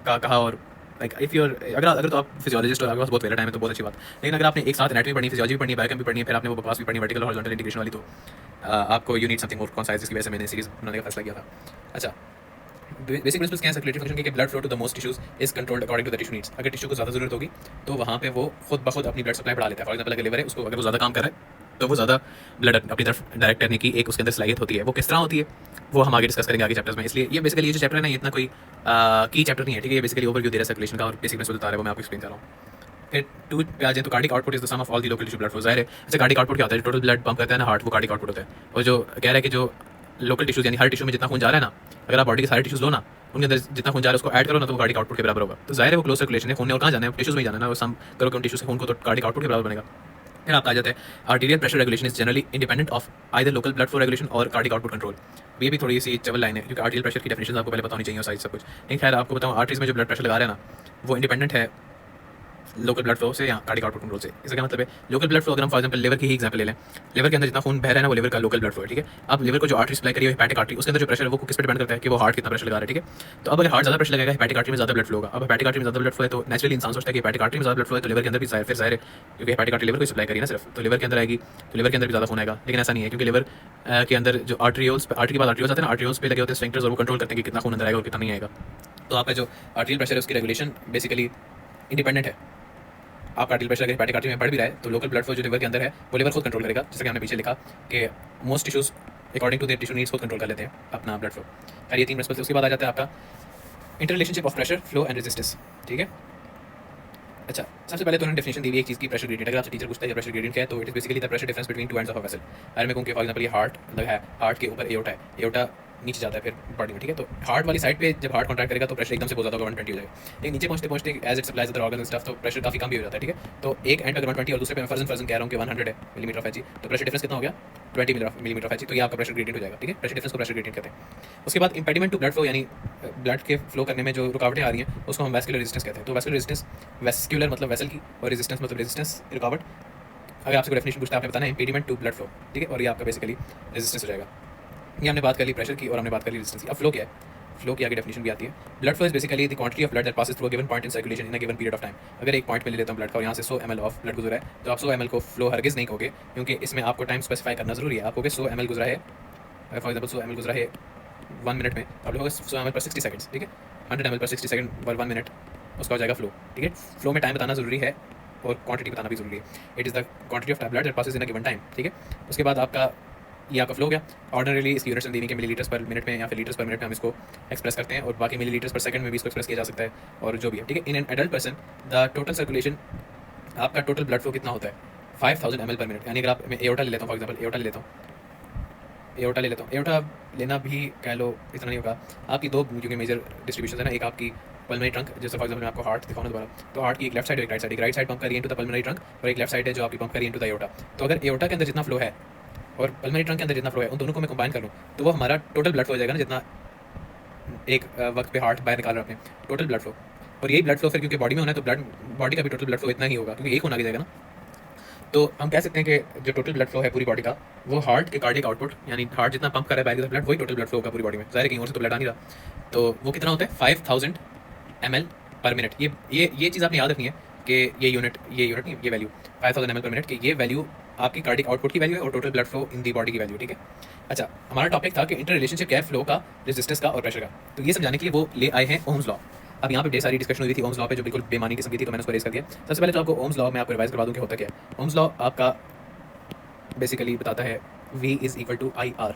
का कहा। और लाइक इफ यूर अगर तो आप फिजियोलॉजिस्ट हो, आपके पास बहुत वेला टाइम है तो बहुत अच्छी बात। लेकिन अगर आपने एक साथ एनाटॉमी पढ़नी, फिजियोलॉजी भी पढ़नी, बायोकेम भी पढ़नी है, फिर आपने वो बकवास भी पढ़नी वर्टिकल और हॉरिजॉन्टल इंटीग्रेशन वाली, तो आपको you need something more concise, जिसकी वजह से मैंने सीरीज बनाने का फैसला किया था। अच्छा, बेसिक प्रिंसिपल्स क्या है सर्कुलेटरी फंक्शन के? Blood flow to the most tissues is controlled according to the tissue needs. अगर टिश्यू को ज़्यादा जरूरत होगी तो वहाँ पे वो खुद ब खुद अपनी ब्लड सप्लाई बढ़ा लेता है। फॉर एग्जाम्पल अगर लिवर है, उसको अगर वो ज़्यादा काम कर रहा है तो वो ज़्यादा ब्लड अपनी तरफ डायरेक्ट करने की एक उसके अंदर सलाहियत होती है। वो किस तरह होती है वो हम आगे डिस्कस करेंगे आगे चैप्टर्स में। इसलिए ये बेसिकली ये जो चैप्टर है ना, ये इतना कोई की चैप्टर नहीं है, ठीक है। ये बेसिकली ओवरव्यू दे रहा है सर्कुलेशन का और बेसिक प्रिंसिपल बता रहा है, वो मैं आपको एक्सप्लेन कर रहा हूँ। फिर टू पे आ जाए तो cardiac output is the sum of all the local tissue blood flow. जाहिर है, अच्छा कार्डिक आउटपुट क्या होता है? टोटल ब्लड पंप करता है ना हार्ट, वो कार्डिक आउटपुट होता है। और जो कह रहा है कि जो लोकल टिश्यूज यानी हर टिश्यू में जितना खून जा रहा है ना, अगर आप बॉडी के सारे टिश्यूज लो ना, उनके अंदर जितना खून जा रहा है उसको ऐड करो ना, तो वो कार्डिक आउटपुट के बराबर होगा। तो जाहिर है वो क्लोज सर्कुलेशन है, खून ने और कहाँ जाना है? टिश्यूज में ही जाना है ना, वो सम करो कि उन टिश्यूज से खून को, तो कार्डिक आउटपुट के बराबर बनेगा। फिर आप आ जाते हैं arterial pressure regulation is generally independent of either local blood flow regulation और कार्डिक आउटपुट कंट्रोल। ये भी थोड़ी सी चवल लाइन है, क्योंकि आर्टीरियल प्रेशर की डेफिनेशन आपको पहले पता होनी चाहिए और साइज सब कुछ। लेकिन खैर आपको बताऊँ, आर्टरीज में जो ब्लड प्रेशर लगा रहे हैं ना, वो इंडिपेंडेंट है लोकल ब्लड फ्लो से या कार्डिक आउटपुट कंट्रोल से। इसका क्या मतलब है? लोकल ब्लड फ्लो अगर हम फॉर एग्जांपल लिवर की ही एग्जांपल ले लें, लिवर के अंदर जितना खून बह रहा है ना, वो लिवर का लोकल ब्लड फ्लो है, ठीक है। अब लिवर को जो आर्टरी सप्लाई करी है हेपेटिक आर्टरी, उसके अंदर जो प्रेशर है वो किस पर डिपेंड करता है कि वो हार्ट कितना प्रेशर लगा रहा है, ठीक है। तो अब अगर हार्ट ज़्यादा प्रेशर लगेगा, हेपेटिक आर्टरी में ज़्यादा ब्लड फ्लो होगा। अब हेपेटिक आर्टरी में ज़्यादा ब्लड फ्लो है तो नेचुरली इंसान सोचता है कि हेपेटिक आर्टरी में ज़्यादा ब्लड फ्लो है तो लिवर के अंदर भी फिर जाहिर है, क्योंकि हेपेटिक आर्टरी लिवर को सप्लाई करी ना सिर्फ, तो लिवर के अंदर आएगी, तो लिवर के अंदर भी ज़्यादा खून आएगा। लेकिन ऐसा नहीं है, क्योंकि लिवर के अंदर जो आर्टरियोल्स, आर्टरी के बाद आर्टरियोल्स आते हैं ना, आर्टरियोल्स पे लगे होते हैं स्फिंक्टर्स, और वो कंट्रोल करते हैं कि कितना खून अंदर आएगा और कितना नहीं आएगा। तो आपका जो आर्टरियल प्रेशर है उसकी रेगुलेशन बेसिकली इंडिपेंडेंट है। आप आर्टरियल प्रेशर अगर हेपेटिक आर्टरी में बढ़ भी रहा है तो लोकल ब्लड फ्लो जो लिवर के अंदर है वो लिवर खुद कंट्रोल करेगा, जैसे कि हमने पीछे लिखा कि most tissues according to their tissue needs खुद कंट्रोल कर लेते हैं अपना ब्लड फ्लो। खैर ये 3 प्रिंसिपल्स। उसके बाद आ जाता है आपका inter relationship of pressure, flow and resistance, ठीक है। अच्छा, सबसे पहले तो उन्होंने डेफिनेशन दी हुई एक चीज़ की, प्रेशर ग्रेडियंट। अगर आपसे टीचर पूछता है प्रेशर ग्रेडियंट क्या है, तो it is basically the pressure difference between two ends of a vessel. अगर मैं कहूँ कि फॉर एग्जांपल ये हार्ट मतलब है, हार्ट के ऊपर एओर्टा है, एओर्टा नीचे जाता है फिर बॉडी में, ठीक है। तो हार्ट वाली साइड पे जब हार्ट कॉन्ट्रैक्ट करेगा तो प्रेशर एकदम से बहुत ज़्यादा होगा, 120 हो जाएगा। लेकिन नीचे पहुंचते पहुंचते as it supplies other organs and stuff, तो प्रेशर काफी कम भी हो जाता है, ठीक है। तो एक एंड पे अगर 120 और दूसरे पे मैं फर्जन कह रहा हूँ कि 100 मिलीमीटर ऑफ एच, तो प्रेशर डिफरेंस कितना हो गया? 20 मिलीमीटर ऑफ एच। तो ये आपका प्रेशर ग्रेडियंट हो जाएगा, ठीक है। प्रेशर डिफरेंस को प्रेशर ग्रेडियंट कहते हैं। उसके बाद इंपेडिमेंट टू ब्लड फ्लो, यानी ब्लड के फ्लो करने में जो रुकावटें आ रही हैं उसको हम वैस्कुलर रेजिस्टेंस कहते हैं। तो वैस्कुलर रेजिस्टेंस, वैस्कुलर मतलब वेसल की, और रेजिस्टेंस मतलब रेजिस्टेंस रुकावट। अगर आपसे डेफिनेशन पूछता है आपने बताना है इंपेडिमेंट टू ब्लड फ्लो, ठीक है। और ये आपका बेसिकली रेजिस्टेंस हो जाएगा। ये हमने बात कर ली प्रेशर की और हमने बात कर ली रेजिस्टेंस की। अब फ्लो क्या है? फ्लो की आगे डेफिनेशन भी आती है। Blood flow is basically the quantity of blood that passes through a given point in circulation in a given period of time. अगर एक पॉइंट पे ले लेता हूं ब्लड का और यहाँ से 100 ml ऑफ ब्लड गुजरा है, तो आप 100 ml को फ्लो हरगिज़ नहीं कहोगे, क्योंकि इसमें आपको टाइम स्पेसिफाई करना जरूरी है। आप कहोगे 100 ml गुजरा है, फॉर एग्जाम्पल 100 ml गुजरा है 1 मिनट में, तो आप लोगोगे 100 ml पर 60 सेकंड्स, ठीक है। 100 ml पर 60 सेकंड पर 1 मिनट, उसका हो जाएगा फ्लो, ठीक है। फ्लो में टाइम बताना जरूरी है और क्वांटिटी बताना भी जरूरी है। It is the quantity of blood that passes in a given time, ठीक है। उसके बाद आपका ये आपका फ्लो गया। ऑर्डिनरीली इसकी यूनिट्स दी हुई कि मिलीलीटर्स पर मिनट में या फिर लीटर्स पर मिनट में हम इसको एक्सप्रेस करते हैं, और बाकी मिलीलीटर्स पर सेकंड में भी इसको एक्सप्रेस किया जा सकता है, और जो भी है, ठीक है। In an adult person the total circulation, आपका टोटल ब्लड फ्लो कितना होता है? 5000 ml पर मिनट। यानी अगर आप, मैं एओर्टा ले लेता हूँ, फॉर एग्जाम्पल एओर्टा ले लेता हूँ, एओर्टा लेना भी कह लो इतना नहीं होगा। आपकी दो क्योंकि मेजर डिस्ट्रीब्यूशन है ना, एक आपकी पल्मोनरी ट्रंक, जैसे फॉर एग्जाम्पल मैं आपको हार्ट दिखाऊँ दोबारा, तो हार्ट की एक लेफ्ट साइड और एक राइट साइड, एक राइट साइड पंप करिए इनटू द पल्मोनरी ट्रंक और एक लेफ्ट साइड है जो आपकी पंप करिए इनटू द एओर्टा। तो अगर एओर्टा के अंदर जितना फ्लो है और पल्मोनरी ट्रंक के अंदर जितना फ्लो है, उन दोनों को मैं कंबाइन करूँ तो वो हमारा टोटल ब्लड फ्लो हो जाएगा ना, जितना एक वक्त पे हार्ट बाहर निकाल रहा है अपने, टोटल ब्लड फ्लो। और यही ब्लड फ्लो फिर क्योंकि बॉडी में होना है तो ब्लड बॉडी का भी टोटल ब्लड फ्लो इतना ही होगा, क्योंकि एक होना जाएगा ना। तो हम कह सकते हैं कि जो टोटल ब्लड फ्लो है पूरी बॉडी का, वो हार्ट के कार्डियक आउटपुट, यानी हार्ट जितना पंप कर रहा है बाहर की तरफ ब्लड, वही टोटल ब्लड फ्लो होगा पूरी बॉडी में। जाहिर है कहीं और से तो ब्लड आ नहीं रहा, तो वो कितना होता है? 5000 ml पर मिनट। ये चीज़ आपने याद रखनी है कि ये यूनिट नहीं, ये वैल्यू 5000 ml पर मिनट की, ये वैल्यू आपकी कार्डिक आउटपुट की वैल्यू है और total blood flow in the body की वैल्यू, ठीक है। अच्छा, हमारा टॉपिक था कि इंटर रिलेशनशिप क्या है फ्लो का, रेजिस्टेंस का और प्रेशर का। तो ये समझाने के लिए वो ले आए हैं ओम्स लॉ। अब यहाँ पे ढेर सारी डिस्कशन हुई थी ओम्स लॉ पे, जो बिल्कुल बेमानी किस्म की थी, तो मैंने उसको रेज कर दिया। सबसे पहले तो आपको ओम्स लॉ में आपको रिवाइज करवा दूँ कि होता क्या है। ओम्स लॉ आपका बेसिकली बताता है V is equal to I R.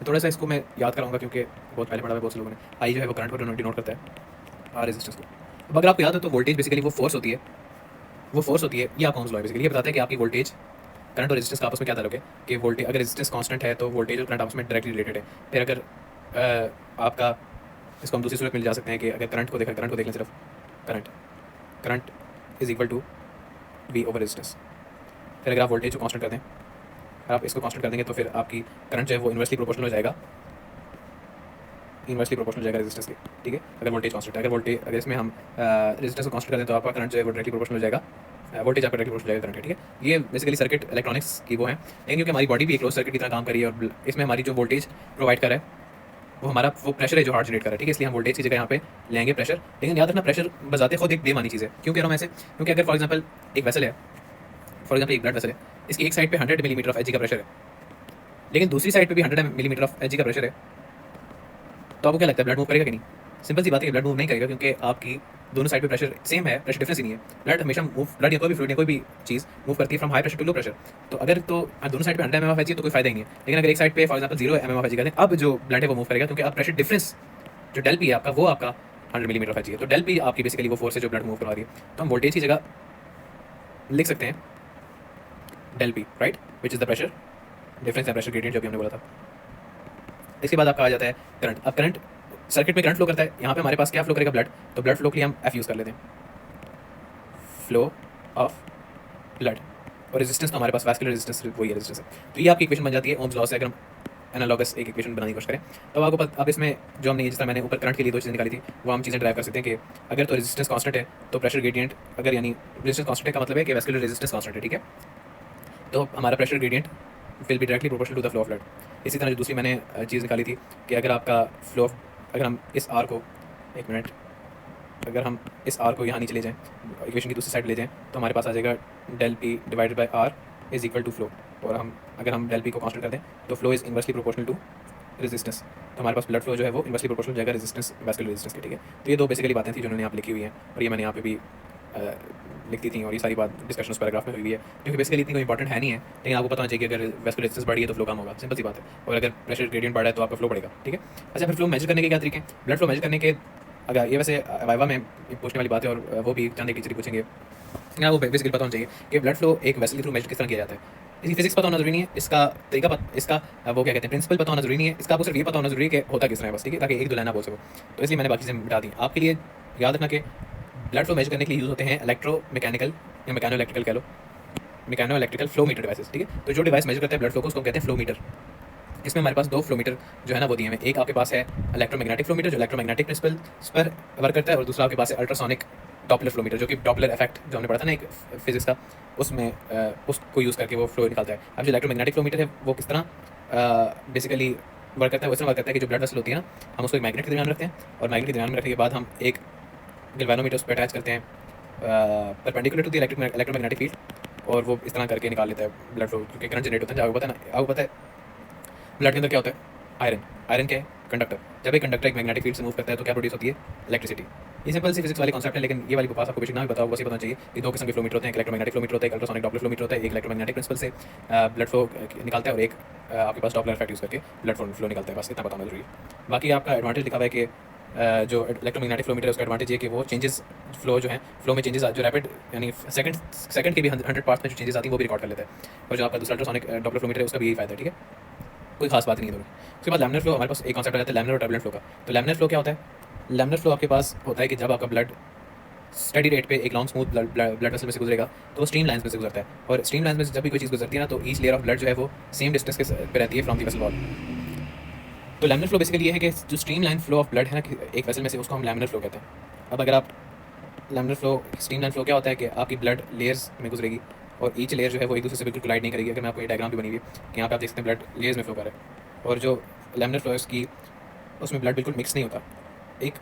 थोड़ा सा इसको मैं याद कराऊंगा क्योंकि बहुत पहले पढ़ा है बहुत से लोगों ने। आई जो है वो करंट को डिनोट करता है, आर रेजिस्टेंस को। अब अगर आपको याद हो तो वोल्टेज बेसिकली वो फोर्स होती है, ये आपका ओम्स लॉ है। बेसिकली ये बताता है कि आपकी वोल्टेज करंट और रेजिस्टेंस का आपस में क्या ताल्लुक है कि वोल्टेज, अगर रेजिस्टेंस कांस्टेंट है तो वोल्टेज और करंट आपस में डायरेक्टली रिलेटेड है। फिर अगर आपका, इसको हम दूसरी सूरत में ले जा सकते हैं कि अगर करंट को देख लें सिर्फ, current is equal to V over resistance. फिर अगर आप वोल्टेज को कांस्टेंट कर दें, आप इसको कांस्टेंट कर देंगे तो फिर आपकी करंट जो है वो इन्वर्सली प्रोपोर्शनल हो जाएगा, रेजिस्टेंस के, ठीक है, अगर वोल्टेज कांस्टेंट है। अगर इसमें हम रेजिस्टेंस को कांस्टेंट कर दें तो आपका करंट जो है वो डायरेक्टली प्रोपोर्शनल हो जाएगा, वोल्टेज आपका डायरेक्टली प्रोपोर्शनल हो जाएगा करंट, ठीक है। ये बेसिकली सर्किट इलेक्ट्रॉनिक्स की वो है, लेकिन क्योंकि हमारी बॉडी भी एक क्लोज सर्किट की तरह काम कर रही है और इसमें हमारी जो वोल्टेज प्रोवाइड कर रहा है वो प्रेशर है जो हार्ट जनरेट कर रहा है, ठीक है। इसलिए हम वोल्टेज की जगह यहाँ पे लेंगे प्रेशर, लेकिन याद रखना प्रेशर बजाते खुद एक बेमानी चीज़ है। क्यों कह रहा हूँ ऐसे? क्योंकि अगर फॉर एग्जांपल एक वेसल है, एक ब्लड वेसल है, इसकी एक साइड पे 100 मिलीमीटर ऑफ एच का प्रेशर है, लेकिन दूसरी साइड पे भी 100 मिलीमीटर ऑफ एच का प्रेशर है, तो आपको क्या लगता है ब्लड मूव करेगा कि नहीं? सिंपल सी बात है, ब्लड मूव नहीं करेगा, क्योंकि आपकी दोनों साइड पे प्रेशर सेम है, प्रेशर डिफरेंस ही नहीं है। ब्लड हमेशा ब्लड या कोई भी फ्लूइड या कोई भी चीज़ मूव करती है from high pressure to low pressure. तो अगर दोनों साइड पे 100 mm ऑफ एच तो कोई फायदा ही नहीं है, लेकिन अगर एक साइड पे for example 0 mm of H कर दें, अब जो ब्लड है वो मूव करेगा, क्योंकि अब प्रेशर डिफरेंस जो डेल पी है आपका, वो आपका 100 मिलीमीटर ऑफ एच है। तो डेल पी आपकी बेसिकली वो फोर्स है जो ब्लड मूव करवा रही है। तो हम वोल्टेज की जगह लिख सकते हैं del P, right, which is the pressure difference या प्रेशर ग्रेडियंट जो भी हमने बोला था। इसके बाद आपका आ जाता है करंट। अब करंट, सर्किट में करंट फ्लो करता है, यहाँ पे हमारे पास क्या फ्लो करेगा? ब्लड। तो ब्लड फ्लो के लिए हम एफ यूज़ कर लेते हैं, फ्लो ऑफ ब्लड। और रेजिस्टेंस तो हमारे पास वैस्कुलर रेजिस्टेंस वही है, रेजिस्टेंस है। तो ये आपकी इक्वेशन बन जाती है ओम्स लॉ से। अगर हम एनालॉगस एक इक्वेशन बनाने की कोशिश करें तो आपको पता, अब इसमें जो हमने जिस तरह मैंने ऊपर करंट के लिए दो चीज़ें निकाली थी, वो हम चीज़ें ड्राइव कर सकते हैं कि अगर तो रेजिस्टेंस कांस्टेंट है तो प्रेशर ग्रेडियंट, अगर यानी रेजिस्टेंस कांस्टेंट का मतलब है कि वैस्कुलर रेजिस्टेंस कांस्टेंट है, ठीक है, तो हमारा pressure gradient will be directly proportional to the flow of blood. इसी तरह जो दूसरी मैंने चीज़ निकाली थी कि अगर आपका फ्लो, अगर हम इस आर को, एक मिनट, अगर हम इस आर को यहाँ नीचे ले जाएं, इक्वेशन की दूसरी साइड ले जाएं, तो हमारे पास आ जाएगा del P divided by R is equal to flow. और अगर हम डेल पी को कांस्टेंट कर दें तो flow is inversely proportional to resistance. तो हमारे पास ब्लड फ्लो जो है वो इन्वर्सली प्रोपोर्शनल हो जाएगा रेजिस्टेंस, वैस्कुलर रेजिस्टेंस के, ठीक है। तो ये दो बेसिकली बातें थी जो उन्होंने यहाँ पे लिखी हुई हैं, और ये मैंने यहाँ पे भी लिखती थी, और ये सारी बात डिस्कशन उस पैराग्राफ में हुई है, क्योंकि बेसिकली इतनी कोई इंपॉर्टेंट है नहीं है, लेकिन आपको पता होना चाहिए कि अगर वैस्कुलर रेजिस्टेंस बढ़ी है तो फ्लो कम होगा, सिंपल सी बात है। और अगर प्रेशर ग्रेडियंट बढ़ा है तो आपका फ्लो बढ़ेगा, ठीक है। अच्छा, फिर फ्लो मेजर करने के क्या तरीके हैं? ब्लड फ्लो मेजर करने के, अगर ये वैसे वाइवा में पूछने वाली बात है, और वो भी चंद एक टीचर ही पूछेंगे, यहाँ वो बेसिकली पता होना चाहिए कि ब्लड फ्लो एक वेसल के थ्रू मेजर किस तरह किया जाता है। इसकी फिजिक्स पता होना जरूरी नहीं है, इसका तरीका इसका वो क्या कहते हैं, प्रिंसिपल पता होना जरूरी नहीं है, इसका आपको सिर्फ ये पता होना जरूरी है कि होता किस तरह है बस, ठीक है, ताकि एक दो लाइन बोल सको। तो इसलिए मैंने बाकी चीज़ें मिटा दी आपके लिए। याद रखना कि ब्लड फ्लो मेजर करने के लिए यूज़ होते हैं इलेक्ट्रो मैकेनिकल या मैकेनो इलेक्ट्रिकल कह लो, mechano electrical flow meter devices, ठीक है। तो जो डिवाइस मेजर करते हैं ब्लड फ्लो को, उसको कहते हैं फ्लो मीटर। इसमें हमारे पास दो फ्लो मीटर जो है ना वो दिए हैं। एक आपके पास है इलेक्ट्रोमैग्नेटिक फ्लो मीटर जो इलेक्ट्रोमैग्नेटिक प्रिंसिपल पर वर्क करता है, और दूसरा आपके पास है अल्ट्रासोनिक डॉपलर फ्लो मीटर, जो कि डॉपलर इफेक्ट जो हमने पढ़ा था ना एक फिजिक्स का, उसमें उसको यूज़ करके वो फ्लो निकालता है। अब जो इलेक्ट्रोमैग्नेटिक फ्लो मीटर है वो किस तरह बेसिकली वर्क करता है? वो इस तरह वर्क करता है कि जो ब्लड वेसल होती है ना, हम उसको एक मैग्नेट के दरमियान रखते हैं, और मैग्नेट के दरमियान में रखने के बाद हम एक गैल्वेनोमीटर उस पर अटैच करते हैं perpendicular to the electromagnetic field, और वो इस तरह करके निकाल लेता है ब्लड फ्लो, क्योंकि करंट जनरेट होता है। आपको पता है ना, आपको पता है ब्लड के अंदर क्या होता है? आयरन क्या है? कंडक्टर। जब एक कंडक्टर एक मैग्नेटिक फील्ड से मूव करता है तो क्या प्रोड्यूस होती है? इलेक्ट्रिसिटी। ये सिंपल सी फिजिक्स वाली कॉन्सेप्ट है, लेकिन ये वाली पास आपको बेसिक ना भी बताओ, बस ये पता चाहिए कि दो किस्म के फ्लो मीटर होते हैं, एक इलेक्ट्रोमैग्नेटिक फ्लो मीटर होता है, एक अल्ट्रासोनिक डॉपलर फ्लो मीटर होता है। एक इलेक्ट्रोमैग्नेटिक प्रिंसिपल से ब्लड फ्लो निकालता है, और एक आपके पास डॉपलर इफेक्ट यूज़ करके ब्लड फ्लो निकालता है। बस इतना बताना जरूरी है। बाकी आपका एडवांटेज लिखा हुआ है कि जो इलेक्ट्रोमैग्नेटिक फ्लो मीटर है उसका एडवांटेज ये कि वो चेंजेस फ्लो जो है, फ्लो में चेंजेस जो रैपिड यानी सेकंड के भी 100 पार्ट्स में जो चेंजेस आती हैं वो भी रिकॉर्ड कर लेता है। और जो आपका दूसरा अल्ट्रासोनिक डॉपलर फ्लो मीटर है उसका भी यही फायदा है, ठीक है, कोई खास बात नहीं है दोनों। उसके बाद लैमिनर फ्लो, हमारे पास एक कॉन्सेप्ट आ जाता है लैमिनर और टर्बुलेंट फ्लो का। तो लैमिनर फ्लो क्या होता है? लैमिनर फ्लो आपके पास होता है कि जब आपका ब्लड स्टडी रेट पे एक लॉन्ग स्मूथ ब्लड वेसल में से गुजरेगा तो वो स्ट्रीम लाइन्स में से गुजरता है, और स्ट्रीम लाइन्स में जब भी कोई चीज़ गुजरती है ना तो ईच लेयर ऑफ ब्लड जो है वो सेम डिस्टेंस के पे रहती है फ्रॉम दी वेसल वॉल। तो लैमिनर फ्लो बेसिकली ये है कि जो stream line flow of blood है ना एक वेसल में से, उसको हम लैमिनर फ्लो कहते हैं। अब अगर आप laminar flow, stream line flow क्या होता है कि आपकी ब्लड लेयर्स में गुजरेगी, और ईच लेयर जो है वो एक दूसरे से बिल्कुल कोलाइड नहीं करेगी। अगर मैं आपको ये डायग्राम भी बनी हुई है कि यहाँ पे आप देख सकते हैं ब्लड लेयर्स में फ्लो कर रहा है, और जो लैमिनर फ्लो की उसमें ब्लड बिल्कुल मिक्स नहीं होता, एक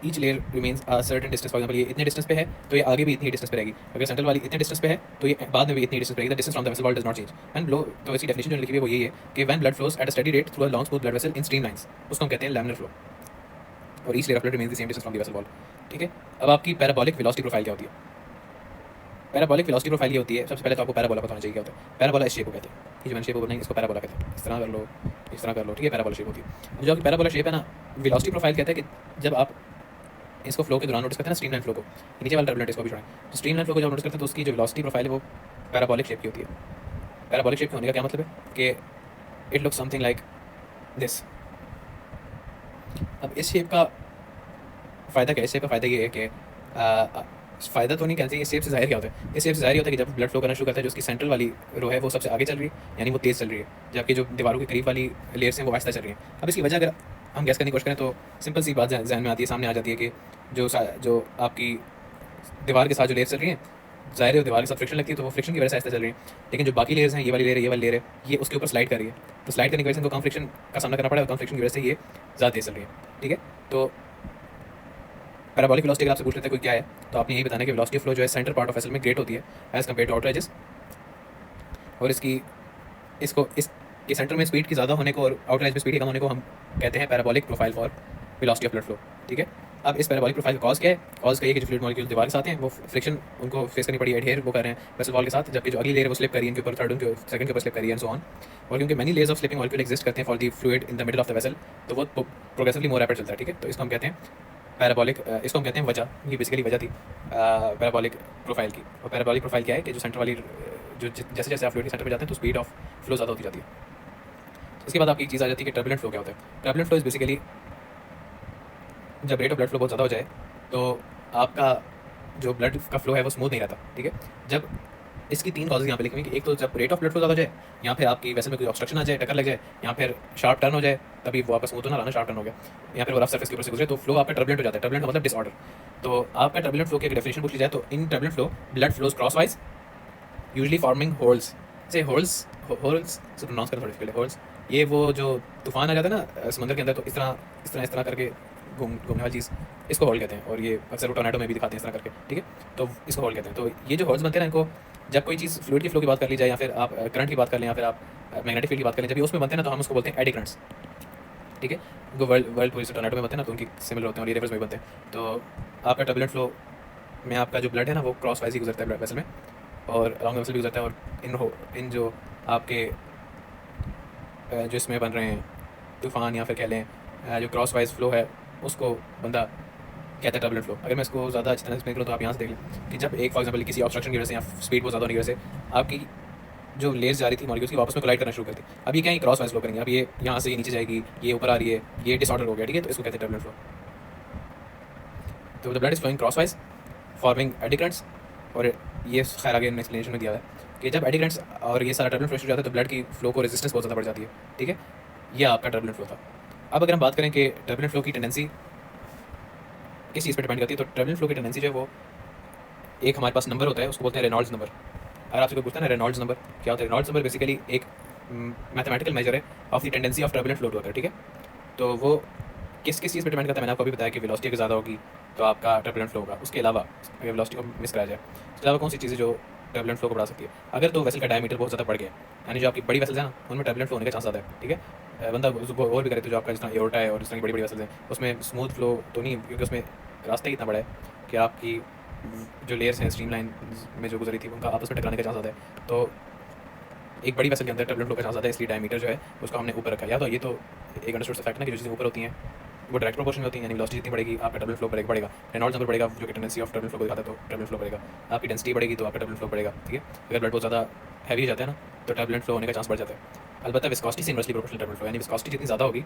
each layer remains a certain distance. For example ये इतने डिस्टेंस पे है तो ये आगे भी इतनी डिस्टेंस पे रहेगी, अगर सेंट्रल वाली इतने डिस्टेंस पे है तो ये बाद में भी इतनी डिस्टेंस पे रहेगी। The distance from the vessel wall does not change and blow. तो इसकी डेफिनेशन जो लिखी हुई है वो यही है कि when blood flows at a steady rate through a long smooth blood vessel in stream lines, उसको हम कहते हैं लैमिनर फ्लो, और each layer of blood remains the same distance from the vessel wall, ठीक है। अब आपकी पैराबोलिक वेलोसिटी प्रोफाइल क्या होती है? पैराबोलिक वेलोसिटी प्रोफाइल ये होती है, सबसे पहले तो आपको पैराबोला पता होना चाहिए क्या होता है। पैराबोला इस शेप को कहते हैं, ये जो मैंने शेप को बनाई इसको पैराबोला कहते हैं। इस तरह कर लो, इस तरह कर लो, ठीक है, पैराबोला शेप होती है। अब जो आपकी पैराबोला शेप है ना, वेलोसिटी प्रोफाइल कहता है कि जब आप इसको फ्लो के दौरान नोटिस करते हैं ना, स्ट्रीमलाइन फ्लो को, नीचे वाला टर्बुलेंट इसको भी छोड़ें, तो स्ट्रीमलाइन फ्लो को जब नोटिस करते हैं तो उसकी जो वेलोसिटी प्रोफाइल है वो पैराबोलिक शेप की होती है। पैराबोलिक शेप के होने का क्या मतलब है कि it looks something like this. अब इस शेप का फ़ायदा क्या है? इस शेप का फ़ायदा ये है कि फ़ायदा तो नहीं कहते, इस शेप से ज़ाहिर क्या होता है? इस शेप से ज़ाहिर होता है कि जब ब्लड फ्लो करना शुरू करता है, जो उसकी सेंट्रल वाली रो है वो सबसे आगे चल रही है, यानी वो तेज़ चल रही है, जबकि जो दीवारों के करीब वाली लेयर्स हैं वो आहिस्ता चल रही हैं। अब इसकी वजह अगर हम गैस करने की कोशिश करें तो सिंपल सी बात जहन में आती है, सामने आ जाती है कि जो आपकी दीवार के साथ जो लेयर्स चल रही हैं, ज़ाहिर है दीवार के साथ फ्रिक्शन लगती है, तो वो फ्रिक्शन की वजह से आहिस्ता चल रही है। लेकिन जो बाकी लेयर्स हैं, ये वाली लेयर है, ये वाली लेयर है, ये उसके ऊपर स्लाइड कर रही है। तो स्लाइड करने की वजह से इनको कम फ्रिक्शन का सामना करना पड़ा है, और कम फ्रिक्शन की वजह से ये ज़्यादा तेज़ चल रही है। ठीक है, तो पैराबोलिक वेलोसिटी अगर आपसे पूछ लेते हैं कोई क्या है, तो आपने यही बताना कि वेलोसिटी ऑफ फ्लो जो है सेंटर पार्ट ऑफ वेसल में ग्रेट होती है as compare to outer edges, और इसके सेंटर में स्पीड की ज़्यादा होने को और आउटर एज में स्पीड की कम होने को हम कहते हैं parabolic profile for velocity of blood flow. ठीक है, अब इस पैराबोलिक प्रोफाइल का कॉज क्या है? कॉज का ये कि जो फ्लूइड मॉलिक्यूल दीवार के साथ हैं वो फ्रिक्शन उनको फेस करनी पड़ी है, एडहेयर वो कर रहे हैं वेसल वॉल के साथ, जबकि जो अगली लेयर है वो स्लिप कर रही है इनके ऊपर, थर्ड उनके सेकंड के ऊपर स्लिप कर रही है एंड सो ऑन। और क्योंकि many layers of slipping molecule exist करते हैं for the fluid in the middle of the vessel, तो वो प्रोग्रेसिवली मोर रैपिड चलता है। ठीक है, तो इसको हम कहते हैं पैराबोलिक, इसको हम कहते हैं वजह। ये बेसिकली वजह थी पैराबोलिक प्रोफाइल की। और पैराबोलिक प्रोफाइल क्या है कि जो सेंटर वाली जो जैसे जैसे आप फ्लूइड के सेंटर पे जाते हैं तो स्पीड ऑफ फ्लो ज़्यादा होती जाती है। इसके बाद आपकी एक चीज़ आ जाती है कि टर्बुलेंट फ्लो क्या होता है। टर्बुलेंट फ्लो इज़ बेसिकली जब रेट ऑफ ब्लड फ्लो बहुत ज़्यादा हो जाए तो आपका जो ब्लड का फ्लो है वो स्मूथ नहीं रहता। ठीक है, जब इसकी तीन कॉजेज यहाँ पे लिखी हुई कि एक तो जब रेट ऑफ ब्लड फ्लो ज़्यादा हो जाए, या फिर आपकी वैसे में कोई ऑब्स्ट्रक्शन आ जाए, टक्कर लग जाए, या फिर शार्प टर्न हो जाए, तभी वो आपका स्मूथ होना रहना शार्प टर्न हो गया, या फिर वो रफ सर्फेस के ऊपर से गुजरे, तो फ्लो आपका टर्बुलेंट हो जाता है। टर्बुलेंट का मतलब डिसऑर्डर। तो आपका टर्बुलेंट फ्लो की अगर डेफिनेशन पूछ ली जाए तो in turbulent flow blood flows crosswise, usually forming holes. से होल्स से प्रोनाउंस कर थोड़ी पहले होल्स, ये वो जो तूफान आ जाता है ना समंदर के अंदर, तो इस तरह करके घूमने वाली चीज़, इसको होल कहते हैं। और ये अक्सर वो टोर्नेडो में भी दिखाते हैं इस तरह करके। ठीक है, तो इसको होल कहते हैं। तो ये जो होल्स बनते हैं ना, इनको जब कोई चीज़ फ्लूइड की फ्लो की बात कर ली जाए, या फिर आप करंट की बात कर लें, या फिर आप मैग्नेटिक फील्ड की बात कर लें, जब ये उसमें बनते हैं ना तो हम उसको बोलते हैं एडी करंट्स। ठीक है, वो वर्ल्ड पूरी से टोर्नेडो में बनते हैं ना, तो उनकी सिमिलर होते हैं, और ये रिवर्स में बनते हैं। तो आपका टर्बुलेंट फ्लो में आपका जो ब्लड है ना वो क्रॉस वाइज ही गुजरता है ब्लड वेसल में, और अलॉन्ग वेसल भी गुजरता है। और इन जो आपके जो इसमें बन रहे हैं तूफान, या फिर कह लें जो क्रॉस वाइज फ्लो है, उसको बंदा कहता है टर्बुलेंट फ्लो। अगर मैं इसको ज़्यादा अच्छी तरह से एक्सप्लेन करूँ तो आप यहाँ से देख लें कि जब एक फॉर एग्जाम्पल किसी ऑब्स्ट्रक्शन की वजह से या स्पीड बहुत ज़्यादा होने की वजह से आपकी जो लेयर्स जा रही थी मॉलिक्यूल्स की वापस में कोलाइड करना शुरू करती, अब ये क्या क्रॉस वाइज फ्लो करेंगे, अब ये यहाँ से ये नीचे जाएगी, ये ऊपर आ रही है, ये डिसऑर्डर हो गया। ठीक है, तो इसको कहते हैं टर्बुलेंट फ्लो। तो the blood is flowing crosswise forming eddy currents, और ये खैर आगे एक्सप्लेनेशन में दिया है कि जब एडी करंट्स और ये सारा टर्बुलेंट फ्लो शुरू हो जाता है तो ब्लड की फ्लो को रेजिस्टेंस बहुत ज़्यादा बढ़ जाती है। ठीक है, ये आपका टर्बुलेंट फ्लो था। अब अगर हम बात करें कि टर्बुलेंट फ्लो की टेंडेंसी किस चीज़ पर डिपेंड करती है, तो टर्बुलेंट फ्लो की टेंडेंसी जो है वो एक हमारे पास नंबर होता है, उसको बोलते हैं रेनॉल्ड्स नंबर। अगर आपसे कोई पूछता है ना रेनॉल्ड्स नंबर क्या होता है, रेनॉल्ड्स नंबर बेसिकली एक मैथमेटिकल मेजर है of the tendency of turbulent flow to occur. ठीक है, तो वो किस चीज़ पर डिपेंड करता है, मैंने आपको अभी बताया कि वेलोसिटी अगर ज़्यादा होगी तो आपका टर्बुलेंट फ्लो होगा। उसके अलावा अगर वेलोसिटी को मिस कराया जाए, उसके अलावा कौन सी चीज़ें जो टर्बुलेंट फ्लो को बढ़ा सकती है? अगर तो वेसल का डायमीटर बहुत ज़्यादा बढ़ गया, यानी जो आपकी बड़ी वेसल्स हैं ना उनमें टर्बुलेंट फ्लो होने का चांस ज़्यादा है। ठीक है, बंदा उसको और भी करे तो जो आपका जितना एओर्टा है और इस तरह की बड़ी बड़ी वेसल्स हैं उसमें स्मूथ फ्लो तो नहीं, क्योंकि उसमें रास्ता ही इतना बड़ा है कि आपकी जो लेयर्स हैं स्ट्रीमलाइन में जो गुजरी थी उनका आपस में टकराने का चांस ज़्यादा है। तो एक बड़ी वेसल के अंदर टर्बुलेंट फ्लो का चांस ज़्यादा है, इसलिए डायमीटर जो है उसको हमने ऊपर रखा है। या तो ये तो एक अंडरस्टूड फैक्ट है कि जो चीज़ें ऊपर होती हैं वो डायरेक्ट प्रोपोर्शन में होती है, यानी वेलोसिटी जितनी बढ़ेगी आपका टर्बुलेंट फ्लो बढ़ेगा। रेनॉल्ड्स नंबर बढ़ेगा जो कि टेंडेंसी ऑफ टर्बुलेंट फ्लो को दिखाता है, तो टर्बुलेंट फ्लो बढ़ेगा। आपकी डेंसिटी बढ़ेगी तो आपका टर्बुलेंट फ्लो बढ़ेगा। ठीक है, अगर ब्लड बहुत ज़्यादा हैवी हो जाता है ना तो टर्बुलेंट फ्लो होने का चांस बढ़ जाता है। अलबत्ता विस्कोसिटी से इनवर्सली प्रोपोर्शनल टर्बुलेंट फ्लो, यानी विस्कोसिटी जितनी ज़्यादा होगी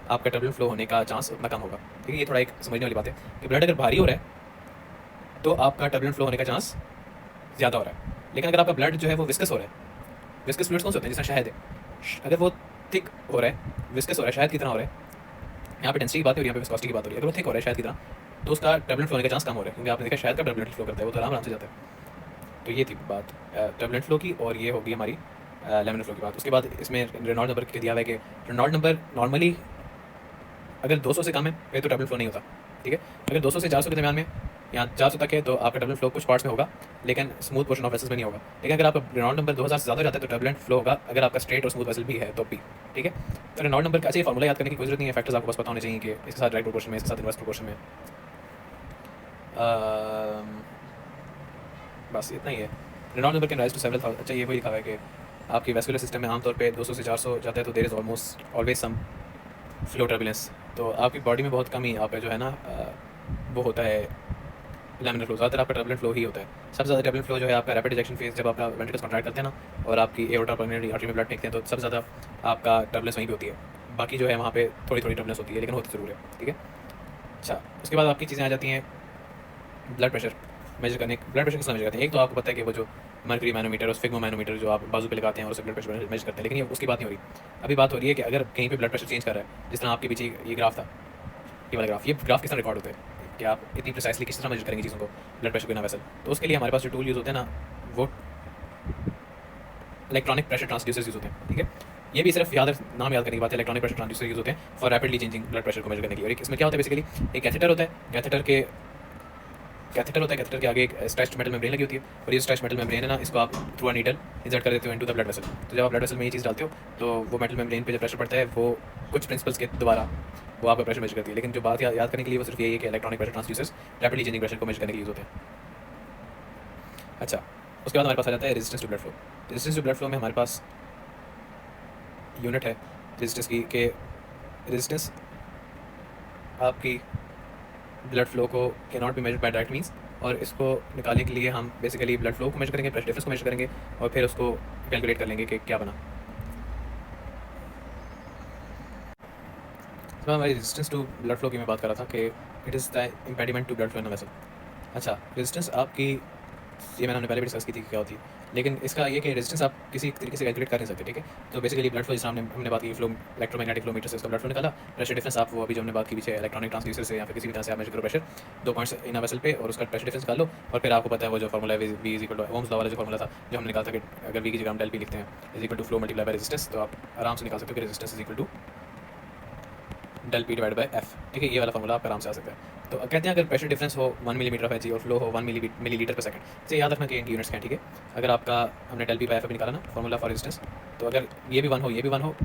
आपका टर्बुलेंट फ्लो होने का चांस उतना कम होगा। ठीक है, ये थोड़ा एक समझने वाली बात है कि ब्लड अगर भारी हो रहा है तो आपका टर्बुलेंट फ्लो होने का चांस ज़्यादा हो रहा है, लेकिन अगर आपका ब्लड जो है वो विस्कस हो रहा है, विस्कस फ्लूइड्स कौन से होते हैं, जैसे शहद है, अगर वो थिक हो रहा है, विस्कस हो रहा है, शहद की तरह हो रहा है, यहाँ पे डेंसिटी की बात हो रही है, यहाँ पे विस्कोसिटी की बात हो रही है, अगर वो थिक हो रहा है शहद की तरह तो उसका टर्बुलेंट फ्लो होने का चांस कम हो रहा है, क्योंकि आपने देखा शहद का टर्बुलेंट फ्लो करता है वो तो आराम से जाता है। तो ये थी बात टर्बुलेंट फ्लो की, और ये होगी हमारी लैमिनर फ्लो की बात। उसके बाद इसमें रेनॉल्ड नंबर के दिया हुआ है कि रेनॉल्ड नंबर नॉर्मली अगर 200 से कम है फिर तो टर्बुलेंट फ्लो नहीं होता। ठीक है, अगर 200 से 400 के दरमियान में या 400 तक है तो आपका टर्बुलेंट फ्लो कुछ पार्ट्स में होगा, लेकिन स्मूथ पोर्शन ऑफ वेसल्स में नहीं होगा। लेकिन अगर आपका रेनॉल्ड नंबर 2000 से ज़्यादा हो जाता है तो टर्बुलेंट फ्लो होगा, अगर आपका स्ट्रेट और स्मूथ वेसल भी है तो भी। ठीक है, तो रेनॉल्ड नंबर का अच्छा फॉर्मूला याद करने की कोई जरूरत नहीं है, फैक्टर्स आपको बस पता होने चाहिए कि इसके साथ डायरेक्ट प्रोपोर्शन में, इसके साथ इनवर्स प्रोपोर्शन में, बस इतना ही है। Reynold number can rise to several thousand. अच्छा, ये वही लिखा हुआ है कि आपकी वेस्कुलर सिस्टम में आमतौर पे 200 से 400 जाता है तो there is almost always some flow turbulence. तो आपकी बॉडी में बहुत कम ही आपका जो है ना वो होता है लैमिनर फ्लो, ज़्यादातर आपका टर्बुलेंट फ्लो ही होता है। सबसे ज़्यादा टर्बुलेंट फ्लो जो है आपका रैपिड इजेक्शन फेज, जब आपका वेंट्रिकल्स कॉन्ट्रैक्ट करते हैं ना और आपकी एओर्टा पल्मोनरी आर्टरी में ब्लड फेंकते हैं, तो सबसे ज़्यादा आपका टर्बुलेंस वहीं पे होती है। बाकी जो है वहाँ पे थोड़ी थोड़ी टर्बुलेंस होती है, लेकिन होती ज़रूर है, ठीक है। अच्छा, उसके बाद आपकी चीज़ें आ जाती हैं ब्लड प्रेशर मेजर करने। ब्लड प्रेशर किस तरह मेजर करते हैं? एक तो आपको पता है कि वो जो मर्करी मैनोमीटर और स्फिग्मा मैनोमीटर जो आप बाजू पे लगाते हैं और उससे ब्लड प्रेशर मेजर करते हैं, लेकिन ये उसकी बात नहीं हो रही। अभी बात हो रही है कि अगर कहीं पे ब्लड प्रेशर चेंज कर रहा है, जिस तरह आपके पीछे ये ग्राफ था, ये वाला ग्राफ, ये ग्राफ किस तरह रिकॉर्ड होते हैं कि आप इतनी प्रिसाइसली किस तरह मेजर करेंगे चीज़ों को, ब्लड प्रेशर बिना वेसल। तो उसके लिए हमारे पास जो टूल यूज़ होते हैं ना, वो इलेक्ट्रॉनिक प्रेशर ट्रांसड्यूसर्स यूज़ होते हैं, ठीक है। ये भी सिर्फ नाम याद करने की बात है, इलेक्ट्रॉनिक प्रेशर ट्रांसड्यूसर यूज़ होते हैं for rapidly changing blood pressure को मेजर करने की। और इसमें क्या होता है बेसिकली, एक कैथेटर होता है, कैथेटर के आगे एक स्ट्रेच्ड मेटल मेम्ब्रेन लगी होती है, और ये स्ट्रेच्ड मेटल मेम्ब्रेन है ना, इसको आप थ्रू अ नीडल इंसर्ट कर देते हो इनटू द ब्लड वेसल। तो जब आप ब्लड वेसल में ये चीज़ डालते हो तो वो मेटल मेम्ब्रेन पे जब प्रेशर पड़ता है, वो कुछ प्रिंसिपल्स के द्वारा वो आपका प्रेशर मेजर करती है। लेकिन जो बात याद करने के लिए वो सिर्फ यही है कि electronic pressure transducers rapidly changing pressure को मेजर करने के लिए यूज़ होते हैं। अच्छा, उसके बाद हमारे पास आ जाता है resistance to blood flow. Resistance to blood flow में हमारे पास यूनिट है रेजिस्टेंस की, के रेजिस्टेंस आपकी ब्लड फ्लो को can not be measured by direct means, और इसको निकालने के लिए हम बेसिकली ब्लड फ्लो को मेजर करेंगे, प्रेशर डिफरेंस को मेजर करेंगे, और फिर उसको कैलकुलेट कर लेंगे कि क्या बना। तो हमारी रेजिस्टेंस टू ब्लड फ्लो की मैं बात कर रहा था कि it is the impediment to blood flow in the vessel. अच्छा, रेजिस्टेंस आपकी, ये मैंने पहले भी डिस्कस की थी कि क्या होती है, लेकिन इसका ये कि रेजिस्टेंस आप किसी तरीके से कैलकुलेट कर नहीं सकते, ठीक है। तो बेसिकली ब्लड फ्लो, जिस हमने बात की फ्लो, इलेक्ट्रोमैग्नेटिक फ्लो मीटर से इसका ब्लड फ्लो निकाला। प्रेशर डिफरेंस आप वो अभी जो हमने बात की पीछे इलेक्ट्रॉनिक ट्रांसड्यूसर से या फिर किसी भी तरह से आप मेजर करो प्रेशर 2 पॉइंट्स इन वेसल पे, और उसका प्रेशर डिफरेंस निकाल लो, और फिर आपको पता है वो जो फॉर्मूला है V is equal to Ohm's law वाला जो फॉर्मूला था, जो हमने निकाला था कि अगर वी की जगह हम डेल पी लिखते हैं is equal to flow multiply by resistance, तो आप आराम से निकाल सकते हो कि resistance is equal to del P divide by F, ठीक है। ये वाला फॉर्मूला आप आराम से आ सकता है। तो कहते हैं अगर प्रेशर डिफरेंस हो 1 मिलीमीटर ऑफ एच और फ्लो हो 1 मिलीलीटर पर सेकंड, इसे याद रखना कि इनकी यूनिट्स हैं, ठीक है। अगर आपका हमने डेल पी बाय एफ निकाला ना फॉर्मूला फॉर रेजिस्टेंस, तो अगर ये भी 1 हो, ये भी 1 हो,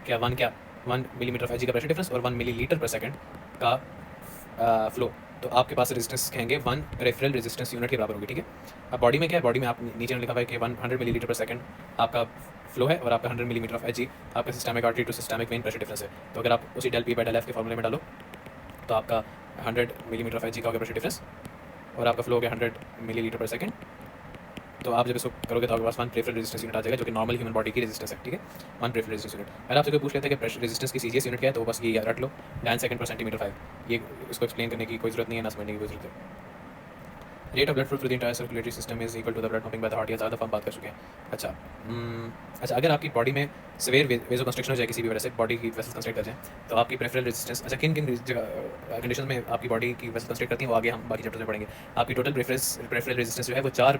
क्या 1 मिलीमीटर ऑफ एच का प्रेशर डिफरेंस और 1 मिलीलीटर पर सेकंड का फ्लो, तो आपके पास रेजिस्टेंस कहेंगे 1 रेफरल रेजिस्टेंस यूनिट के बराबर होगी, ठीक है। अब बॉडी में क्या है, बॉडी में आप नीचे लिखा हुआ है कि 100 मिलीलीटर पर सेकंड आपका फ्लो है, और आपका 100 मिलीमीटर ऑफ एच आपका systemic artery to systemic vein pressure difference है। तो अगर आप उसी del P by del F के फॉर्मूले में डालो, तो आपका 100 मिलीमीटर ऑफ एच का होगा प्रेशर डिफरेंस, और आपका फ्लो हो गया 100 मिलीलीटर पर सेकंड। तो आप जब इसको करोगे तो आपके पास 1 प्रेफरल रेजिस्टेंस यूनिट आ जाएगा, जो कि नॉर्मल ह्यूमन बॉडी की रेजिस्टेंस है, ठीक है। 1 प्रेफरल रेजिस्टेंस यूनिट। अगर आपसे कोई पूछ लेते हैं कि प्रेशर रेजिस्टेंस की सीजीएस यूनिट क्या है, तो बस ये रट लो, 9 सेकंड पर सेंटीमीटर 5। ये इसको एक्सप्लेन करने की कोई जरूरत नहीं है, ना समझने की कोई जरूरत है। Rate of blood flow through the entire circulatory system is equal to the blood pumping by the heart, या ज़्यादा हम बात कर चुके हैं। अच्छा, अगर आपकी बॉडी में सिवियर वेजो कंस्ट्रिक्शन हो जाए किसी भी वजह से, बॉडी की वेसल्स कंस्ट्रिक्ट कर जाए, तो आपकी प्रेफरल रेजिस्टेंस, अच्छा किन कंडीशन में आपकी बॉडी की वेसल्स कंस्ट्रिक्ट करती हैं, वो आगे हम बाकी चैप्टर्स में पढ़ेंगे। आपकी टोटल प्रेफरल रेजिस्टेंस जो है वो 4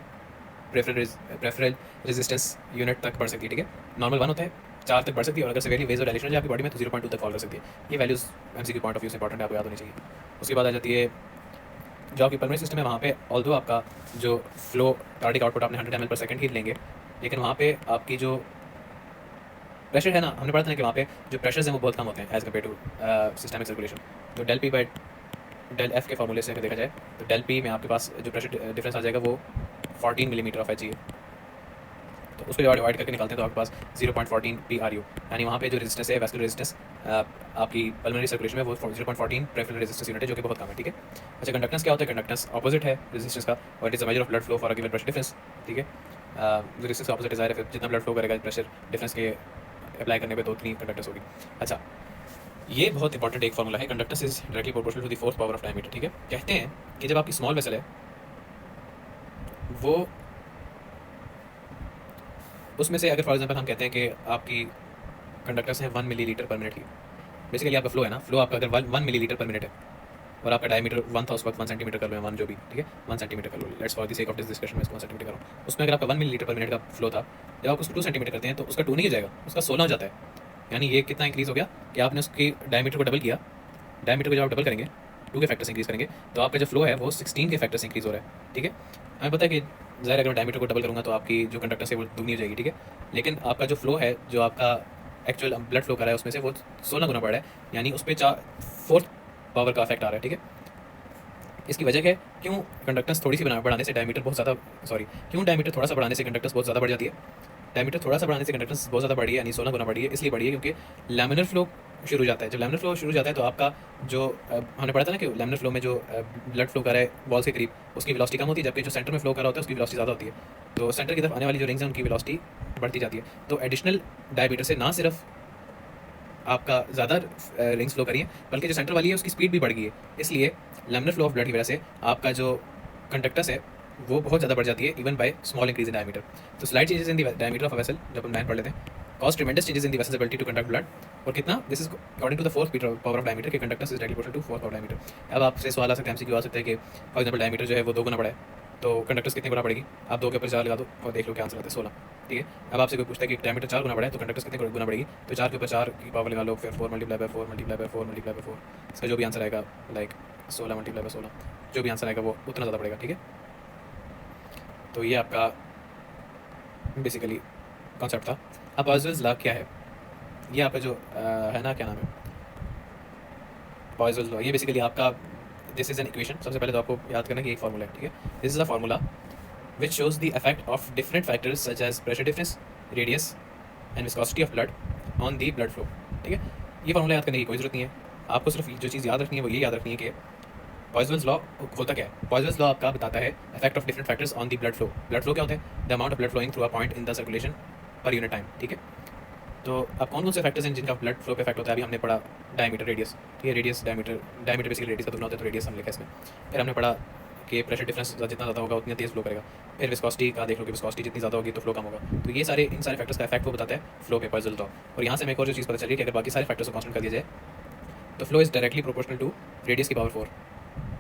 प्रेफरल रेजिस्टेंस यूनिट तक बढ़ सकती है, ठीक है। नॉर्मल 1 होता है, 4 तक बढ़ सकती है, और अगर सिवियरली वेजो डायलेशन हो जाए आपकी बॉडी में तो 0.2 तक फॉल कर सकती है। ये values MCQ point of view से इंपॉर्टेंट है, आपको याद होनी चाहिए। उसके बाद आ जाती है जो आपकी पल्मोनरी सिस्टम है, वहाँ पे ऑल्दो आपका जो फ्लो कार्डिक आउटपुट आपने 100 ml पर सेकंड ही लेंगे, लेकिन वहाँ पे आपकी जो प्रेशर है ना, हमने पढ़ा था ना कि वहाँ पे जो प्रेशर्स हैं वो बहुत कम होते हैं as compare to systemic circulation. तो del P by del F के फॉर्मूले से अगर देखा जाए, तो डेल पी में आपके पास जो प्रेशर डिफरेंस आ जाएगा वो 14 मिलीमीटर ऑफ एच है। तो उसको डिवाइड करके निकालते हैं तो आपके पास 0.14 PRU, यानी वहाँ पे जो रेजिस्टेंस है, वैस्कुलर रेजिस्टेंस आपकी पल्मोनरी सर्कुलेशन में वो 0.14 प्रेफरल रेजिस्टेंस यूनिट है, जो कि बहुत कम है, ठीक है। अच्छा, कंडक्टेंस क्या होता है? कंडक्टेंस ऑपोजिट है रेजिस्टेंस का, और it is a measure of blood flow for a given pressure difference, ठीक है। रेजिस्टेंस का ऑपोजिट डिजायर है, जितना ब्लड फ्लो करेगा प्रेशर डिफरेंस के अप्लाई करने पे 2-3 कंडक्टेंस होगी। अच्छा, ये बहुत इंपॉर्टेंट एक फॉर्मूला है, conductance is directly proportional to the fourth power of diameter, ठीक है। कहते हैं कि जब आपकी स्मॉल वेसल है वो, उसमें से अगर फॉर एग्जांपल हम कहते हैं कि आपकी कंडक्टेंस है 1 मिलीलीटर पर मिनट की, बेसिकली आपका फ्लो है ना, फ्लो आपका अगर 1 मिलीलीटर पर मिनट है और आपका डायमीटर 1 था उस वक्त 1 सेंटीमीटर कर लो, 1 जो भी, ठीक है, 1 सेंटीमीटर कर लो, let's for the sake of this discussion में इसको 1 सेंटीमीटर करो। उसमें अगर आपका 1 मिलीलीटर पर मिनट का फ्लो था, जब आप उसको 2 सेंटीमीटर करते हैं तो उसका 2 नहीं हो जाएगा, उसका 16 हो जाता है। यानी ये कितना इंक्रीज़ हो गया कि आपने उसकी डायमीटर को डबल किया। डायमीटर को जब आप डबल करेंगे, 2 के फैक्टर से इंक्रीज़ करेंगे, तो आपका जो फ्लो है वो 16 के फैक्टर से इंक्रीज़ हो रहा है, ठीक है। हमें पता है कि ज़ाहिर अगर मैं डायमीटर को डबल करूँगा तो आपकी जो कंडक्टेंस है वो दुगनी हो जाएगी, ठीक है। लेकिन आपका जो फ्लो है, जो आपका एक्चुअल ब्लड फ्लो कर रहा है, उसमें से वो 16 गुना बढ़ रहा है, यानी उस पर 4 पावर का इफेक्ट आ रहा है, ठीक है। इसकी वजह क्या है? क्यों कंडक्टेंस थोड़ी सी बढ़ाने से डायमीटर बहुत ज़्यादा, क्यों डायमीटर थोड़ा सा बढ़ाने से कंडक्टेंस बहुत ज़्यादा बढ़ जाती है? डायमीटर थोड़ा सा बढ़ाने से कंडक्टेंस बहुत ज़्यादा बढ़ी है, यानी 16 गुना बढ़ी है। इसलिए बढ़ी है क्योंकि लैमिनर फ्लो शुरू हो जाता है। जब लैमिनर फ्लो शुरू हो जाता है तो आपका जो हमने पढ़ा था ना कि लैमिनर फ्लो में जो ब्लड फ्लो कर रहा है वॉल्स के करीब, उसकी वेलोसिटी कम होती है, जबकि जो सेंटर में फ्लो कर रहा होता है उसकी वेलोसिटी ज़्यादा होती है। तो सेंटर की तरफ आने वाली जो रिंग्स हैं उनकी वेलोसिटी बढ़ती जाती है। तो एडिशनल डायमीटर से ना सिर्फ आपका ज़्यादा रिंग्स फ्लो करी है, बल्कि जो सेंटर वाली है उसकी स्पीड भी बढ़ गई है। इसलिए लैमिनर फ्लो ऑफ ब्लड की वजह से आपका जो कंडक्टस है वो बहुत ज़्यादा बढ़ जाती है, even by small increase in diameter. तो slight changes in the diameter of a vessel, जब हम 9 पढ़ लेते हैं, cause tremendous changes in the vessel's ability to conduct blood. और कितना, this is according to the fourth power of diameter के conductance is directly proportional to fourth power diameter. अब आपसे सवाल आ सकता है, एमसीक्यू आ सकता है कि फॉर एग्जांपल डायमीटर जो है वो 2 गुना बड़ा है, तो कंडक्टस कितने गुना बढ़ेगी? आप 2 के ऊपर 4 लगा दो और देख लो क्या आंसर आता है, 16। ठीक है, अब आपसे कोई पूछता है कि डायमीटर 4 गुना बड़ा है तो कंडक्टस कितने गुना बढ़ेगी, तो 4 के ऊपर 4 की पावर लगा लो, फिर 4 multiply by 4 multiply by 4 multiply by 4, इसका जो भी आंसर आएगा लाइक 16 मल्टीप्लाई बाय 16, जो भी आंसर आएगा वो उतना ज़्यादा पड़ेगा। ठीक है, तो ये आपका बेसिकली कॉन्सेप्ट था। अब पॉइसन्स लॉ क्या है? ये आपका जो है ना, क्या नाम है, पॉइसन्स लॉ, ये बेसिकली आपका दिस इज एन इक्वेशन। सबसे पहले तो आपको याद करना कि एक फार्मूला है। ठीक है, this is a formula which shows the effect of different factors such as pressure difference, radius and viscosity of blood on the blood flow। ठीक है, ये फार्मूला याद करने की कोई ज़रूरत नहीं है, आपको सिर्फ जो चीज़ याद रखनी है वो ये याद रखनी है कि पॉइसन्स लॉ होता क्या है। पॉइसन्स लॉ आपका बताता है effect of different factors on the blood flow. Blood flow क्या होता है? The amount of blood flowing through a point in the circulation per unit time. ठीक है, तो अब कौन कौन से फैक्टर्स हैं जिनका ब्लड फ्लो पे इफेक्ट होता है? अभी हमने पढ़ा डायमीटर, रेडियस। ठीक है, रेडियस, डायमीटर बेसिकली रेडियस का दुगना होता है, तो रेडियस हम लिखा इसमें। फिर हमने पढ़ा कि प्रेशर डिफरेंस जितना ज़्यादा होगा उतनी तेज़ फ्लो करेगा। फिर विस्कोसिटी का देख लो कि विस्कोसिटी जितनी ज़्यादा होगी तो फ्लो कम होगा। तो ये सारे इन सारे फैक्टर्स का इफेक्ट वो बताता है फ्लो पे, पॉइसन्स लॉ। और यहाँ से हमें एक और जो चीज़ पता चल रही है कि अगर बाकी सारे फैक्टर्स को कांस्टेंट कर दिया जाए तो flow is directly proportional to radius की पावर 4।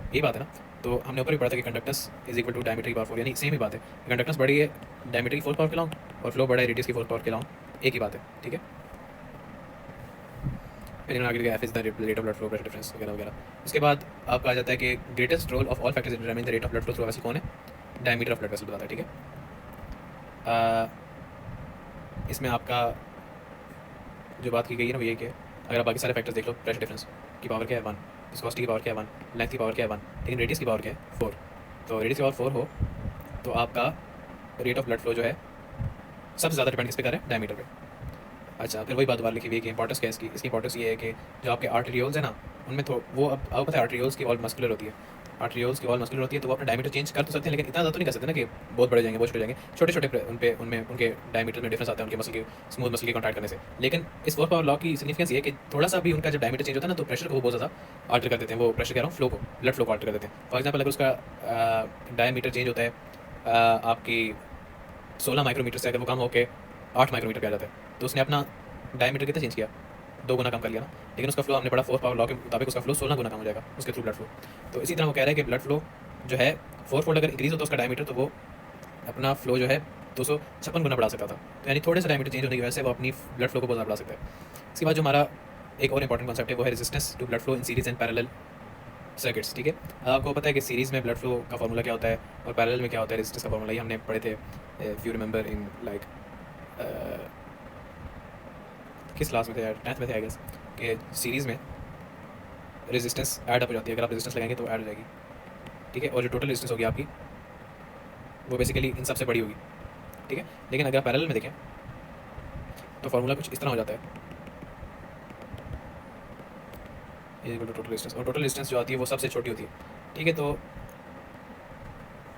यही बात है ना, तो हमने ऊपर भी पढ़ा था कि conductance is equal to diameter की पावर 4, यानी सेम ही बात है। कंडक्टेंस बढ़ी है डायमीटर की 4th पावर के लॉन्ग और फ्लो बढ़ा है रेडियस की 4th पावर के लॉन्ग, एक ही बात है। ठीक है, फिर आगे F is the rate of blood flow, pressure difference वगैरह वगैरह। उसके बाद आपका आ जाता है कि greatest role of all factors in determining the rate of blood flow through vessel कौन है? डायमीटर ऑफ ब्लड वेसल बताता है। ठीक है, इसमें आपका जो बात की गई है ना वो ये कि अगर आप बाकी सारे फैक्टर्स देख लो, प्रेशर डिफरेंस की पावर क्या है 1, विस्कोसिटी की पावर क्या है 1, लेंथ की पावर क्या है 1, लेकिन रेडियस की पावर क्या है 4। तो रेडियस की पावर 4 हो तो आपका रेट ऑफ ब्लड फ्लो जो है सबसे ज़्यादा डिपेंड किस पे कर रहा है? डायमीटर पे। अच्छा, फिर वही बात दोबारा लिखी हुई है कि इंपॉर्टेंस क्या है इसकी इंपॉर्टेंस ये है कि जो आपके आर्टेरियोल्स है ना उनमें तो वो अब आपको पता है आर्टेरियोल्स की वॉल मस्कुलर होती है, आर्टेरियोल्स की वॉल मस्कुलर होती है, तो वो अपना डायमीटर चेंज कर तो सकते हैं, लेकिन इतना ज़्यादा तो नहीं कर सकते ना कि बहुत बड़े जाएंगे, बहुत छोटे जाएंगे। छोटे छोटे उनमें उनके डायमीटर में डिफरेंस आता है उनके मसल के स्मूथ मसल के कॉन्टैक्ट करने से। लेकिन इस 4th पावर लॉ की सिग्निफिकेंस ये है कि थोड़ा सा भी उनका जब डायमीटर चेंज होता है ना तो प्रेशर को वो बहुत ज़्यादा आल्टर कर देते हैं। वो प्रेशर कह रहा हूँ फ्लो को, ब्लड फ्लो को आल्टर कर देते हैं। फॉर एग्जाम्पल अगर उसका डायमीटर चेंज होता है आपकी 16 माइक्रोमीटर से, अगर वो कम होकर 8 माइक्रोमीटर पे आ जाता है तो उसने अपना डायमीटर कितना चेंज किया? 2 गुना कम कर लिया ना। लेकिन उसका फ्लो हमने पढ़ा 4th पावर लॉ के मुताबिक उसका फ्लो 16 गुना कम हो जाएगा उसके थ्रू ब्लड फ्लो। तो इसी तरह वो कह रहा है कि ब्लड फ्लो जो है 4 फोल्ड अगर इंक्रीज होता है उसका डायमीटर तो वो अपना फ्लो जो है 256 गुना बढ़ा सकता था। तो यानी थोड़े से डायमीटर चेंज होने की वजह से वो अपनी ब्लड फ्लो को बहुत ज़्यादा बढ़ा सकता है। इसके बाद जो हमारा एक और इंपॉर्टेंट कॉन्सेप्ट है वो है resistance to blood flow in series and parallel circuits. ठीक है, आपको पता है कि सीरीज़ में ब्लड फ्लो का फॉर्मूला क्या होता है और पैरेलल में क्या होता है रेजिस्टेंस का फॉर्मूला। ये हमने पढ़े थे, if you remember in like किस क्लास में थे यार, 10th में थे आई गेस, कि सीरीज़ में रेजिस्टेंस ऐड अप हो जाती है। अगर आप रेजिस्टेंस लगाएंगे तो ऐड हो जाएगी। ठीक है, और जो टोटल रेजिस्टेंस होगी आपकी वो बेसिकली इन सबसे बड़ी होगी। ठीक है, लेकिन अगर आप पैरेलल में देखें तो फार्मूला कुछ इस तरह हो जाता है, ये टोटल रेजिस्टेंस, और टोटल रेजिस्टेंस जो आती है वो सबसे छोटी होती है। ठीक है, तो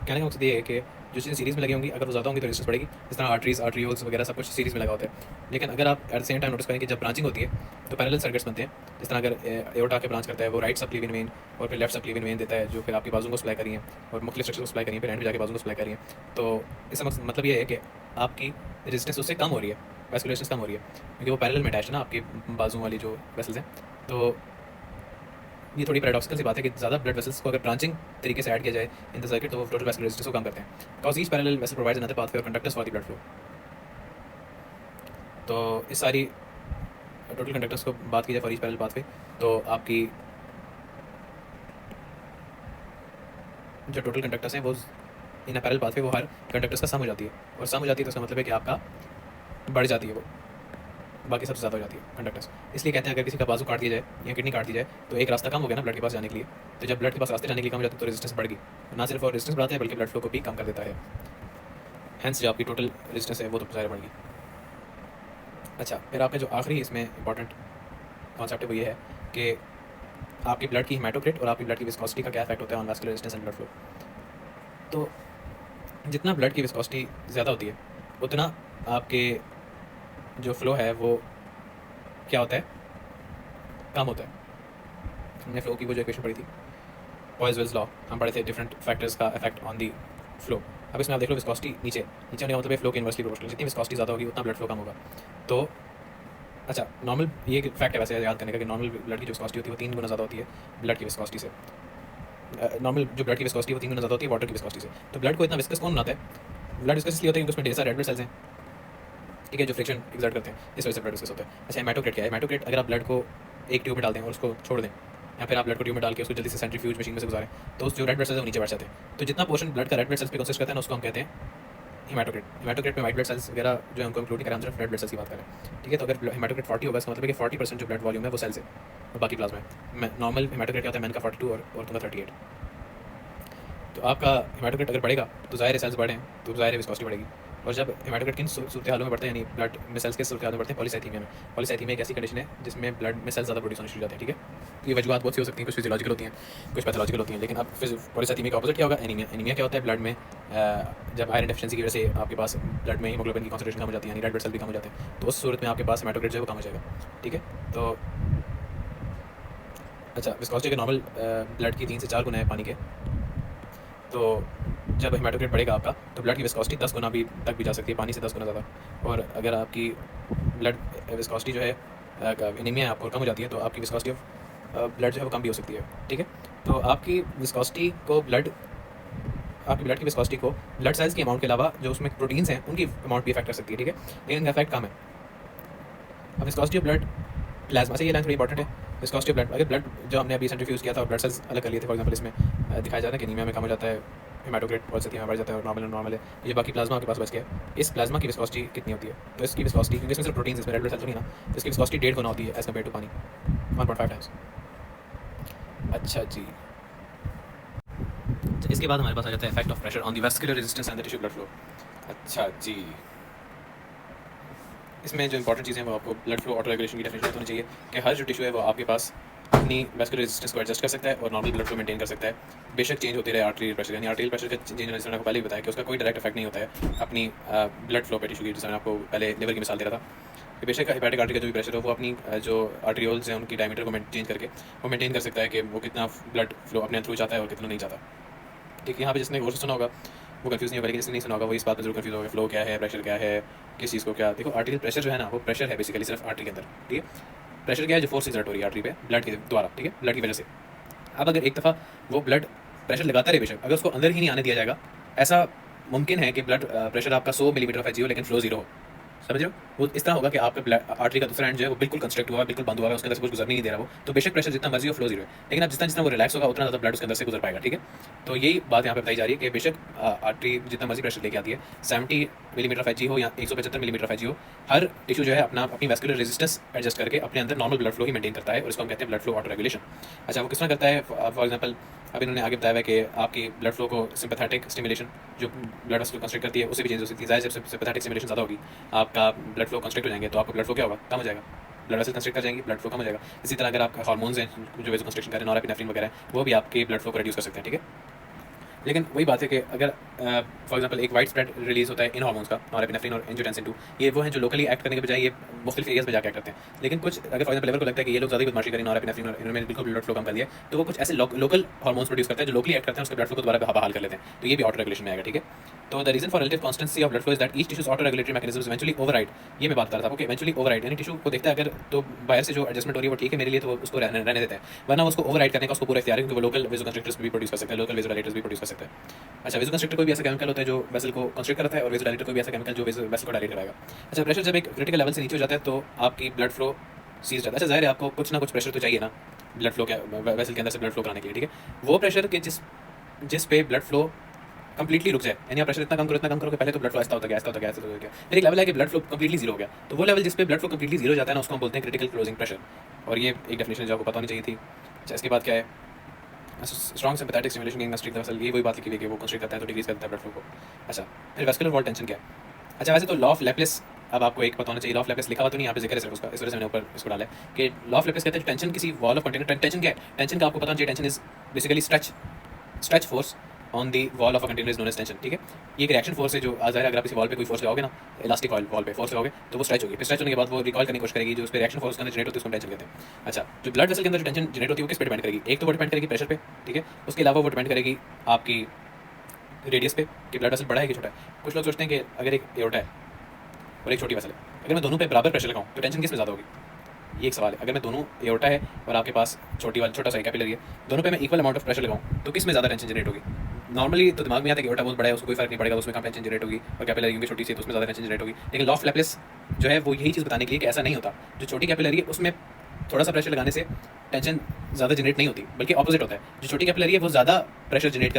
कहने का मकसद ये है कि जो चीज़ें सीरीज़ में लगी होंगी अगर वो ज़्यादा होंगी तो रेजिस्टेंस बढ़ेगी, जिस तरह आर्टरीज वगैरह सब कुछ सीरीज़ में लगा होता है। लेकिन अगर आप at the same time notice करें कि जब ब्रांचिंग होती है तो पैरेलल सर्किट्स बनते हैं। जिस तरह अगर एओर्टा के ब्रांच करता है वो राइट सबक्लीवियन वेन और फिर लेफ्ट सबक्लीवियन वेन देता है जो फिर आपकी बाजू को सप्लाई करी है और मुख्तलिफ स्ट्रक्चर को सप्लाई करी है, फिर एंड में जाके बाजू को सप्लाई करी है। तो इसका मतलब ये है कि आपकी रेजिस्टेंस उससे कम हो रही है, वैस्कुलेशन कम हो रही है, क्योंकि वो पैरेलल में अटैच है ना आपकी बाजू वाली जो वेसल्स हैं। तो ये थोड़ी पैराडॉक्सिकल सी बात है कि ज़्यादा ब्लड वेसल्स को अगर ब्रांचिंग तरीके से ऐड किया जाए इन द सर्किट तो वो टोटल वेस्कुलर रेजिस्टेंस को कम करते हैं। Cause each parallel vessel provides another pathway और conductors for the blood flow. तो इस सारी टोटल कंडक्टर्स को बात की जाए फॉर ईच पैरेलल पाथवे तो आपकी जो टोटल कंडक्टर्स हैं वो इन पैरेलल पाथवे वो हर कंडक्टर्स का सम हो जाती है, और सम हो जाती है तो इसका मतलब है कि आपका बढ़ जाती है, वो बाकी सबसे ज़्यादा हो जाती है कंडक्टर्स। इसलिए कहते हैं अगर किसी का बाजू काट दिया जाए या किडनी काट दी जाए तो एक रास्ता कम हो गया ना ब्लड के पास जाने के लिए, तो जब ब्लड के पास रास्ते जाने के लिए कम हो जाती है तो रेजिस्टेंस बढ़ गई, ना सिर्फ और रेजिस्टेंस बढ़ाते हैं बल्कि ब्लड फ्लो को भी कम कर देता है। हैंस जो आपकी टोटल रेजिस्टेंस है वो तो ज़ाहिर बढ़ेगी। अच्छा, फिर आपका जो आखिरी इसमें इंपॉर्टेंट कॉन्सेप्ट है वो ये है कि आपकी ब्लड की हेमाटोक्रिट और आपकी ब्लड की विस्कोसिटी का क्या इफेक्ट होता है on vascular resistance and blood flow. तो जितना ब्लड की विस्कोसिटी ज़्यादा होती है उतना आपके जो फ्लो है वो क्या होता है, कम होता है। हमने फ्लो की वो जो इक्वेशन पढ़ी थी पॉइज़वेल्स लॉ, हम पढ़े थे डिफरेंट फैक्टर्स का इफेक्ट ऑन दी फ्लो। अब इसमें आप देख लो विस्कोसिटी नीचे नीचे होने का मतलब है फ्लो के इन्वर्सली प्रोपोर्शनल, जितनी विस्कोसिटी ज़्यादा होगी उतना ब्लड फ्लो कम होगा। तो अच्छा, नॉर्मल ये फैक्ट है वैसे याद करने का कि नॉर्मल ब्लड की जो विस्कोसिटी होती है वो 3 गुना ज़्यादा होती है ब्लड की विस्कोसिटी से। नॉर्मल जो ब्लड की विस्कोसिटी है वो 3 गुना ज़्यादा होती है वाटर की विस्कोसिटी से। तो ब्लड को इतना विस्कस कौन बनाता है? ब्लड विस्कस इसलिए होता है क्योंकि उसमें ढेर सारे रेड ब्लड सेल्स हैं, ठीक है, जो फ्रिक्शन एक्सर्ट करते हैं, इस वजह से ब्लड विस्कस होता है। अच्छा, हेमाटोक्रिट क्या है? हेमाटोक्रिट अगर आप ब्लड को एक ट्यूब में डाल दें और उसको छोड़ दें, या फिर आप ब्लड को ट्यूब में डाल के उसको जल्दी से सेंट्रीफ्यूज मशीन में से गुजारें, तो उस जो रेड ब्लड सेल्स है वो नीचे बैठ जाते हैं। तो जितना पोर्शन ब्लड का रेड ब्लड सेल्स पे कंसिस्ट करता है ना उसको हम कहते हैं हेमाटोक्रिट। हेमाटोक्रिट में वाइट ब्लड सेल्स वगैरह जो है उनको इंक्लूड नहीं करें, हम सिर्फ रेड ब्लड सेल्स की बात करें, ठीक है। तो अगर हेमाटोक्रिट 40 होगा इसका मतलब है कि 40% जो ब्लड वॉल्यूम है वो सेल्स है और बाकी प्लाज्मा है। नॉर्मल हेमाटोक्रिट क्या होता है? मैन का 42 और औरतों का 38। तो आपका हेमाटोक्रिट अगर बढ़ेगा तो ज़ाहिर है सेल्स बढ़ें तो ज़ाहिर है विस्कोसिटी बढ़ेगी। और जब हेमाटोक्रिट किन सूरत हालों में बढ़ते हैं, यानी ब्लड में सेल्स के सूरत हालों में बढ़ते हैं? पॉलीसाइथीमिया में। पॉलीसाइथीमिया एक ऐसी कंडीशन है जिसमें ब्लड में सेल्स ज़्यादा प्रोड्यूस होने शुरू हो जाते हैं, ठीक है। ये वजूहत बहुत सी हो सकती हैं, कुछ फिजियोलॉजिकल होती हैं, कुछ पैथोलॉजिकल होती हैं, लेकिन अब पॉलीसाइथीमिया का ऑपोजिट क्या होगा? एनीमिया। एनीमिया क्या होता है? ब्लड में जब आयरन डेफिशिएंसी की वजह से आपके पास ब्लड में हीमोग्लोबिन की कॉन्सेंट्रेशन कम हो जाती है, यानी रेड ब्लड सेल भी कम हो जाते हैं, तो उस सूरत में आपके पास हेमाटोक्रिट जो है वो कम हो जाएगा, ठीक है। तो अच्छा, विस्कोसिटी अगर नॉर्मल ब्लड की 3 से 4 गुना है पानी के, तो जब हेमाटोक्रिट बढ़ेगा आपका तो ब्लड की विस्कोसिटी 10 गुना भी तक भी जा सकती है, पानी से 10 गुना ज़्यादा। और अगर आपकी ब्लड विस्कोसिटी जो है एनीमिया है आपको कम हो जाती है तो आपकी विस्कोसिटी ऑफ ब्लड जो है वो कम भी हो सकती है, ठीक है। तो आपकी विस्कोसिटी को आपकी ब्लड की विस्कोसिटी को ब्लड सेल्स के अमाउंट के अलावा जो उसमें प्रोटीन्स हैं उनकी अमाउंट भी इफेक्ट कर सकती है, ठीक है, लेकिन इनका इफेक्ट कम है। अब विस्कोसिटी ऑफ ब्लड प्लाज्मा से ये लाइन थोड़ी इंपॉर्टेंट है। विस्कोसिटी ऑफ ब्लड, अगर ब्लड जो हमने अभी सेंट्रीफ्यूज किया था और ब्लड सेल्स अलग कर लिए थे, फॉर एग्जांपल इसमें दिखाया जाता है कि एनीमिया में कम हो जाता है, हेमाटोक्रिट पॉलीसाइथीमिया में बढ़ जाता है और नॉर्मल है। ये बाकी प्लाज्मा आपके पास बच गया। इस प्लाज्मा की विस्कोसिटी कितनी होती है? तो इसकी विस्कोसिटी, क्योंकि इसमें सिर्फ प्रोटीन्स, इसमें रेड ब्लड सेल्स नहीं ना, तो इसकी विस्कोसिटी 1.5 गुना होती है एज कम्पेयर टू पानी, 1.5 टाइम्स। अच्छा जी, इसके बाद हमारे पास आ जाता है effect of pressure on the vascular resistance and the tissue blood flow. अच्छा जी, इसमें जो इंपॉर्टेंट चीज़ें हैं वो आपको ब्लड फ्लो ऑटो रेगुलेशन की डेफिनेशन होनी चाहिए कि हर जो टिश्यू है वो आपके पास अपनी वैस्कुलर रेजिस्टेंस को एडजस्ट कर सकता है और नॉर्मल ब्लड फ्लो मेंटेन कर सकता है, बेशक चेंज होते रहे आर्टेरियल प्रेशर। यानी आर्टेरियल प्रेशर का चेंज होने से मैंने आपको पहले भी बताया कि उसका कोई डायरेक्ट इफेक्ट नहीं होता है अपनी ब्लड फ्लो पे टिश्यू की, जैसे मैंने आपको पहले लिवर की मिसाल दे रहा था कि बेशक हेपेटिक आर्टरी का जो भी प्रेशर हो वो अपनी जो आर्टेरियोल्स हैं उनकी डायमीटर को चेंज करके वो मेंटेन कर सकता है कि वो कितना ब्लड फ्लो अपने थ्रू चाहता है और कितना नहीं चाहता, ठीक है। यहाँ पे जिसने गौर से सुना होगा वो कंफ्यूज नहीं होगा, लेकिन जिसने नहीं सुना होगा वो इस बात पर जरूर कंफ्यूज होगा फ्लो क्या है, प्रेशर क्या है, किस चीज़ को क्या। देखो, आर्टेरियल प्रेशर जो है ना वो प्रेशर है बेसिकली सिर्फ आर्टरी के अंदर, ठीक है। प्रेशर क्या है? जो फोर्स एक्सर्ट हो रही है आर्टरी पे ब्लड के द्वारा, ठीक है, ब्लड की वजह से। अब अगर एक दफ़ा वो ब्लड प्रेशर लगाता रहे बेशक, अगर उसको अंदर ही नहीं आने दिया जाएगा, ऐसा मुमकिन है कि ब्लड प्रेशर आपका 100 मिलीमीटर ऑफ एच हो लेकिन फ्लो 0 हो, समझ रहे हो? वो इस तरह होगा कि आपका आर्टरी का दूसरा एंड जो है वो बिल्कुल कंस्ट्रक्ट हुआ है, बिल्कुल बंद हुआ है, उसके अंदर से कुछ गुजर नहीं दे रहा वो, तो बेशक प्रेशर जितना मर्जी हो फ्लो 0 है, लेकिन अब जितना जितना वो रिलैक्स होगा उतना ज़्यादा ब्लड उसके अंदर से गुजर पाएगा, ठीक है। तो यही बात यहाँ पे बताई जा रही है कि बेशक आर्टरी जितना मर्जी प्रेशर लेके आती है, 70 मिलीमीटर ऑफ एच हो या 175 मिलीमीटर ऑफ एच हो, हर टिश्यू जो है अपनी वैस्कुलर रेजिस्टेंस एडजस्ट करके अपने अंदर नॉर्मल ब्लड फ्लो ही मेंटेन करता है और इसको हम कहते हैं ब्लड फ्लो ऑटो रेगुलेशन। अच्छा, वो किस तरह करता है? फॉर एग्जाम्पल अभी इन्होंने आगे बताया है कि आपकी ब्लड फ्लो को सिंपैथेटिक स्टिमुलेशन जो ब्लड वेसल कंस्ट्रक्ट करती है उससे भी चेंज हो सकती है। ज़ाहिर जब सिंपैथेटिक स्टिमुलेशन ज़्यादा होगी आपका ब्लड फ्लो कंस्ट्रक्ट हो जाएंगे तो आपका ब्लड फ्लो क्या होगा? कम हो जाएगा, ब्लड वेसल कंस्ट्रक्ट कर जाएंगी, ब्लड फ्लो कम हो जाएगा। इसी तरह अगर आपका हार्मोन्स हैं जो वेजो कंस्ट्रक्शन करें, नॉरएपिनेफ्रिन वगैरह, वो भी आपके ब्लड फ्लो को रिड्यूस कर सकते हैं, ठीक है। लेकिन वही बात है कि अगर फॉर एग्जांपल एक वाइड स्प्रेड रिलीज होता है इन हार्मोन्स का, नॉरएपिनेफ्रिन और एंजियोटेंसिन 2, ये वो हैं जो लोकली एक्ट करने के बजाय ये मुख्तलिफ एरियाज में जाकर एक्ट करते हैं। लेकिन कुछ अगर फॉर एग्जांपल लेवल को लगता है कि ये लोग ज़्यादा बदमाशी करें, नॉरएपिनेफ्रिन और इन्होंने बिल्कुल ब्लड फ्लो कम कर दिया, तो वो कुछ ऐसे लोकल हार्मोन्स प्रोड्यूस करते हैं जो लोकली एक्ट करते हैं, उसके ब्लड फ्लो को दोबारा बहाल कर लेते हैं, तो ये भी ऑटो रेगुलेशन में आएगा, ठीक है। तो the reason for relative constancy of blood flow is that each tissues auto regulatory mechanisms eventually override. ये मैं बात कर रहा था, ओके, इवेंचुअली ओवरराइड यानी टिश्यू को देखता है अगर तो बाहर से जो एडजस्टमेंट हो रही है वो ठीक है मेरे लिए, तो वो उसको रहने देता है, वरना उसको ओवरराइड करने का उसको पूरा इख्तियार है, क्योंकि वो लोकल वेजो कंस्ट्रक्टर्स भी प्रोड्यूस कर सकते हैं, लोकल वेजो डायलेटर्स भी प्रोड्यूस कर सकते हैं। अच्छा, वेजो कंस्ट्रक्टर कोई भी ऐसा केमिकल होता है जो वेसल को कंस्ट्रक्ट करता है और वेजो डायलेटर कोई भी ऐसा केमिकल जो वेसल को डायलेट कराएगा। अच्छा, प्रेशर जब एक क्रिटिकल लेवल से नीचे हो जाता है तो आपकी ब्लड फ्लो सीज जाता है। अच्छा, जाहिर है आपको कुछ ना कुछ प्रेशर तो चाहिए ना ब्लड फ्लो के वेसल के अंदर से ब्लड फ्लो कराने के लिए, ठीक है। वो प्रेशर के जिस पे ब्लड फ्लो कंप्लीटली रुक जाए, यानी आप प्रेशर इतना कम करो कि पहले तो ब्लड फ्लो ऐसा होता गया, फिर एक लेवल है कि ब्लड फ्लो कंप्लीटली जीरो हो गया, तो वो लेवल जिस पे ब्लड फ्लो कंप्लीटली जीरो जाता है ना उसको हम बोलते हैं क्रिटिकल क्लोजिंग प्रेशर, और ये एक डेफिनेशन जो आपको पता होनी चाहिए थी। अच्छा, इसके बाद क्या है? Strong sympathetic stimulation in the vessel, ये वही बात लिखी हुई है कि वो कंस्ट्रक्ट करता है तो डिक्रीज करता है ब्लड फ्लो को। अच्छा, फिर वेस्कुलर वॉल टेंशन क्या है? अच्छा, वैसे तो लॉ ऑफ लैप्लेस अब आपको एक पता होना चाहिए। लॉ ऑफ लैप्लेस लिखा हुआ तो नहीं, यहाँ पे जिक्र है सिर्फ उसका, इस वजह से मैंने ऊपर इसको डाला है कि लॉ ऑफ लैप्लेस कहते हैं टेंशन किसी वॉल ऑफ कंटेनर। टेंशन क्या है? टेंशन का आपको पता होना चाहिए, tension is basically stretch force on the wall of a container is known as tension. ठीक है, ये एक रिएक्शन फोर्स है जो आ जाए, अगर आप किसी वॉल पे कोई फोर्स लगाओगे ना, इलास्टिक वॉल पे फोर्स लगाओगे तो वो स्ट्रेच होगी। फिर स्ट्रेच होने के बाद वो रिकॉल करने की कोशिश करेगी, जो उस पर रिएक्शन फोर्स के अंदर जनरेट होती है उसको टेंशन कहते हैं। अच्छा, जो ब्लड वेसल के अंदर जो टेंशन जनरेट होती है वो किस पे डिपेंड करेगी? एक तो वो डिपेंड करेगी प्रेशर पे, ठीक है, उसके अलावा वो डिपेंड करेगी आपकी रेडियस पे कि ब्लड वेसल बड़ा है कि छोटा है। कुछ लोग सोचते हैं कि अगर एक एओर्टा है और एक छोटी वेसल है, अगर मैं दोनों पे बराबर प्रेशर लगाऊं तो टेंशन किस में ज़्यादा होगी? ये एक सवाल है। अगर मैं दोनों एओर्टा है और आपके पास छोटा सा कैपिलरी है, दोनों पे मैं इक्वल अमाउंट ऑफ प्रेशर लगाऊं तो किस में ज़्यादा टेंशन जनरेट होगी? नॉर्मली तो दिमाग में आता है कि एओर्टा बहुत बड़ा है, उसको कोई फर्क नहीं पड़ेगा, उसमें कम टेंशन जनरेट होगी, और कैपिलरी क्योंकि छोटी सी है तो उसमें ज़्यादा टेंशन जनरेट होगी। लेकिन लॉ ऑफ लैप्लेस जो है वो यही चीज़ बताने के लिए कि ऐसा नहीं होता। जो छोटी कैपिलरी है उसमें थोड़ा सा प्रेशर लगाने से टेंशन ज़्यादा जनरेट नहीं होती, बल्कि ऑपोजिट होता है। जो छोटी कैपिलरी है वो ज़्यादा प्रेशर जनरेट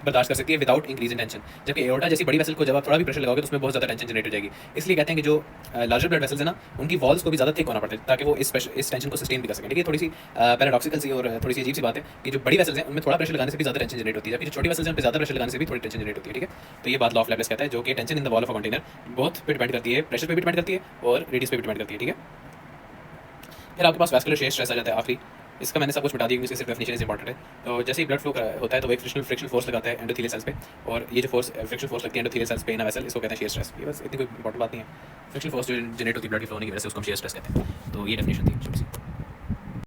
बर्दाश्त कर सकती है विदाउट इंक्रीज इन टेंशन, जबकि एओर्टा जैसी बड़ी वेसल को जब आप थोड़ा भी प्रेशर लगाओगे तो उसमें बहुत ज़्यादा टेंशन जनरेट हो जाएगी। इसलिए कहते हैं कि जो लार्जर ब्लड वेसल्स है ना, उनकी वॉल्स को भी ज़्यादा थिक होना पड़ता है ताकि वो इस टेंशन को सस्टेन भी कर सकें। लेकिन थोड़ी सी पैराडॉक्सिकल सी और थोड़ी सी अजीब सी बात है कि जो बड़ी वेसल्स हैं उनमें थोड़ा प्रेशर लगाने से भी ज़्यादा टेंशन जनरेट होती है, जबकि जो छोटी वेसल्स हैं उन पर ज़्यादा प्रेशर लगाने से भी थोड़ी टेंशन जनरेट होती है। ठीक है, तो ये बात लॉ ऑफ लैप्लेस कहता है, जो कि tension in the wall of a container बहुत पे डिपेंड करती है, प्रेशर पे भी डिपेंड करती है और रेडियस पे भी डिपेंड करती है। ठीक है, फिर आपके पास वैस्कुलर शेयर स्ट्रेस आ जाता है आखिरी। इसका मैंने सब कुछ बता दिया क्योंकि इसकी सिर्फ डेफिनेशन इज इंपॉर्टेंट है। तो जैसे ही ब्लड फ्लो होता है तो एक फ्रिक्शन फोर्स लगाता है एंडोथेलियल सेल्स पे, और ये जो फ्रिक्शन फोर्स लगती है एंडोथेलियल सेल्स पे इन अ वेसल, इसको कहते हैं शेयर स्ट्रेस। ये बस इतनी कोई इंपॉर्टेंट बात नहीं है। फ्रिक्शन फोर्स जो जनरेट होती है ब्लड की फ्लो होने की वजह से उसको हम शेयर स्ट्रेस कहते हैं। तो ये डेफिनेशन थी छोटी सी।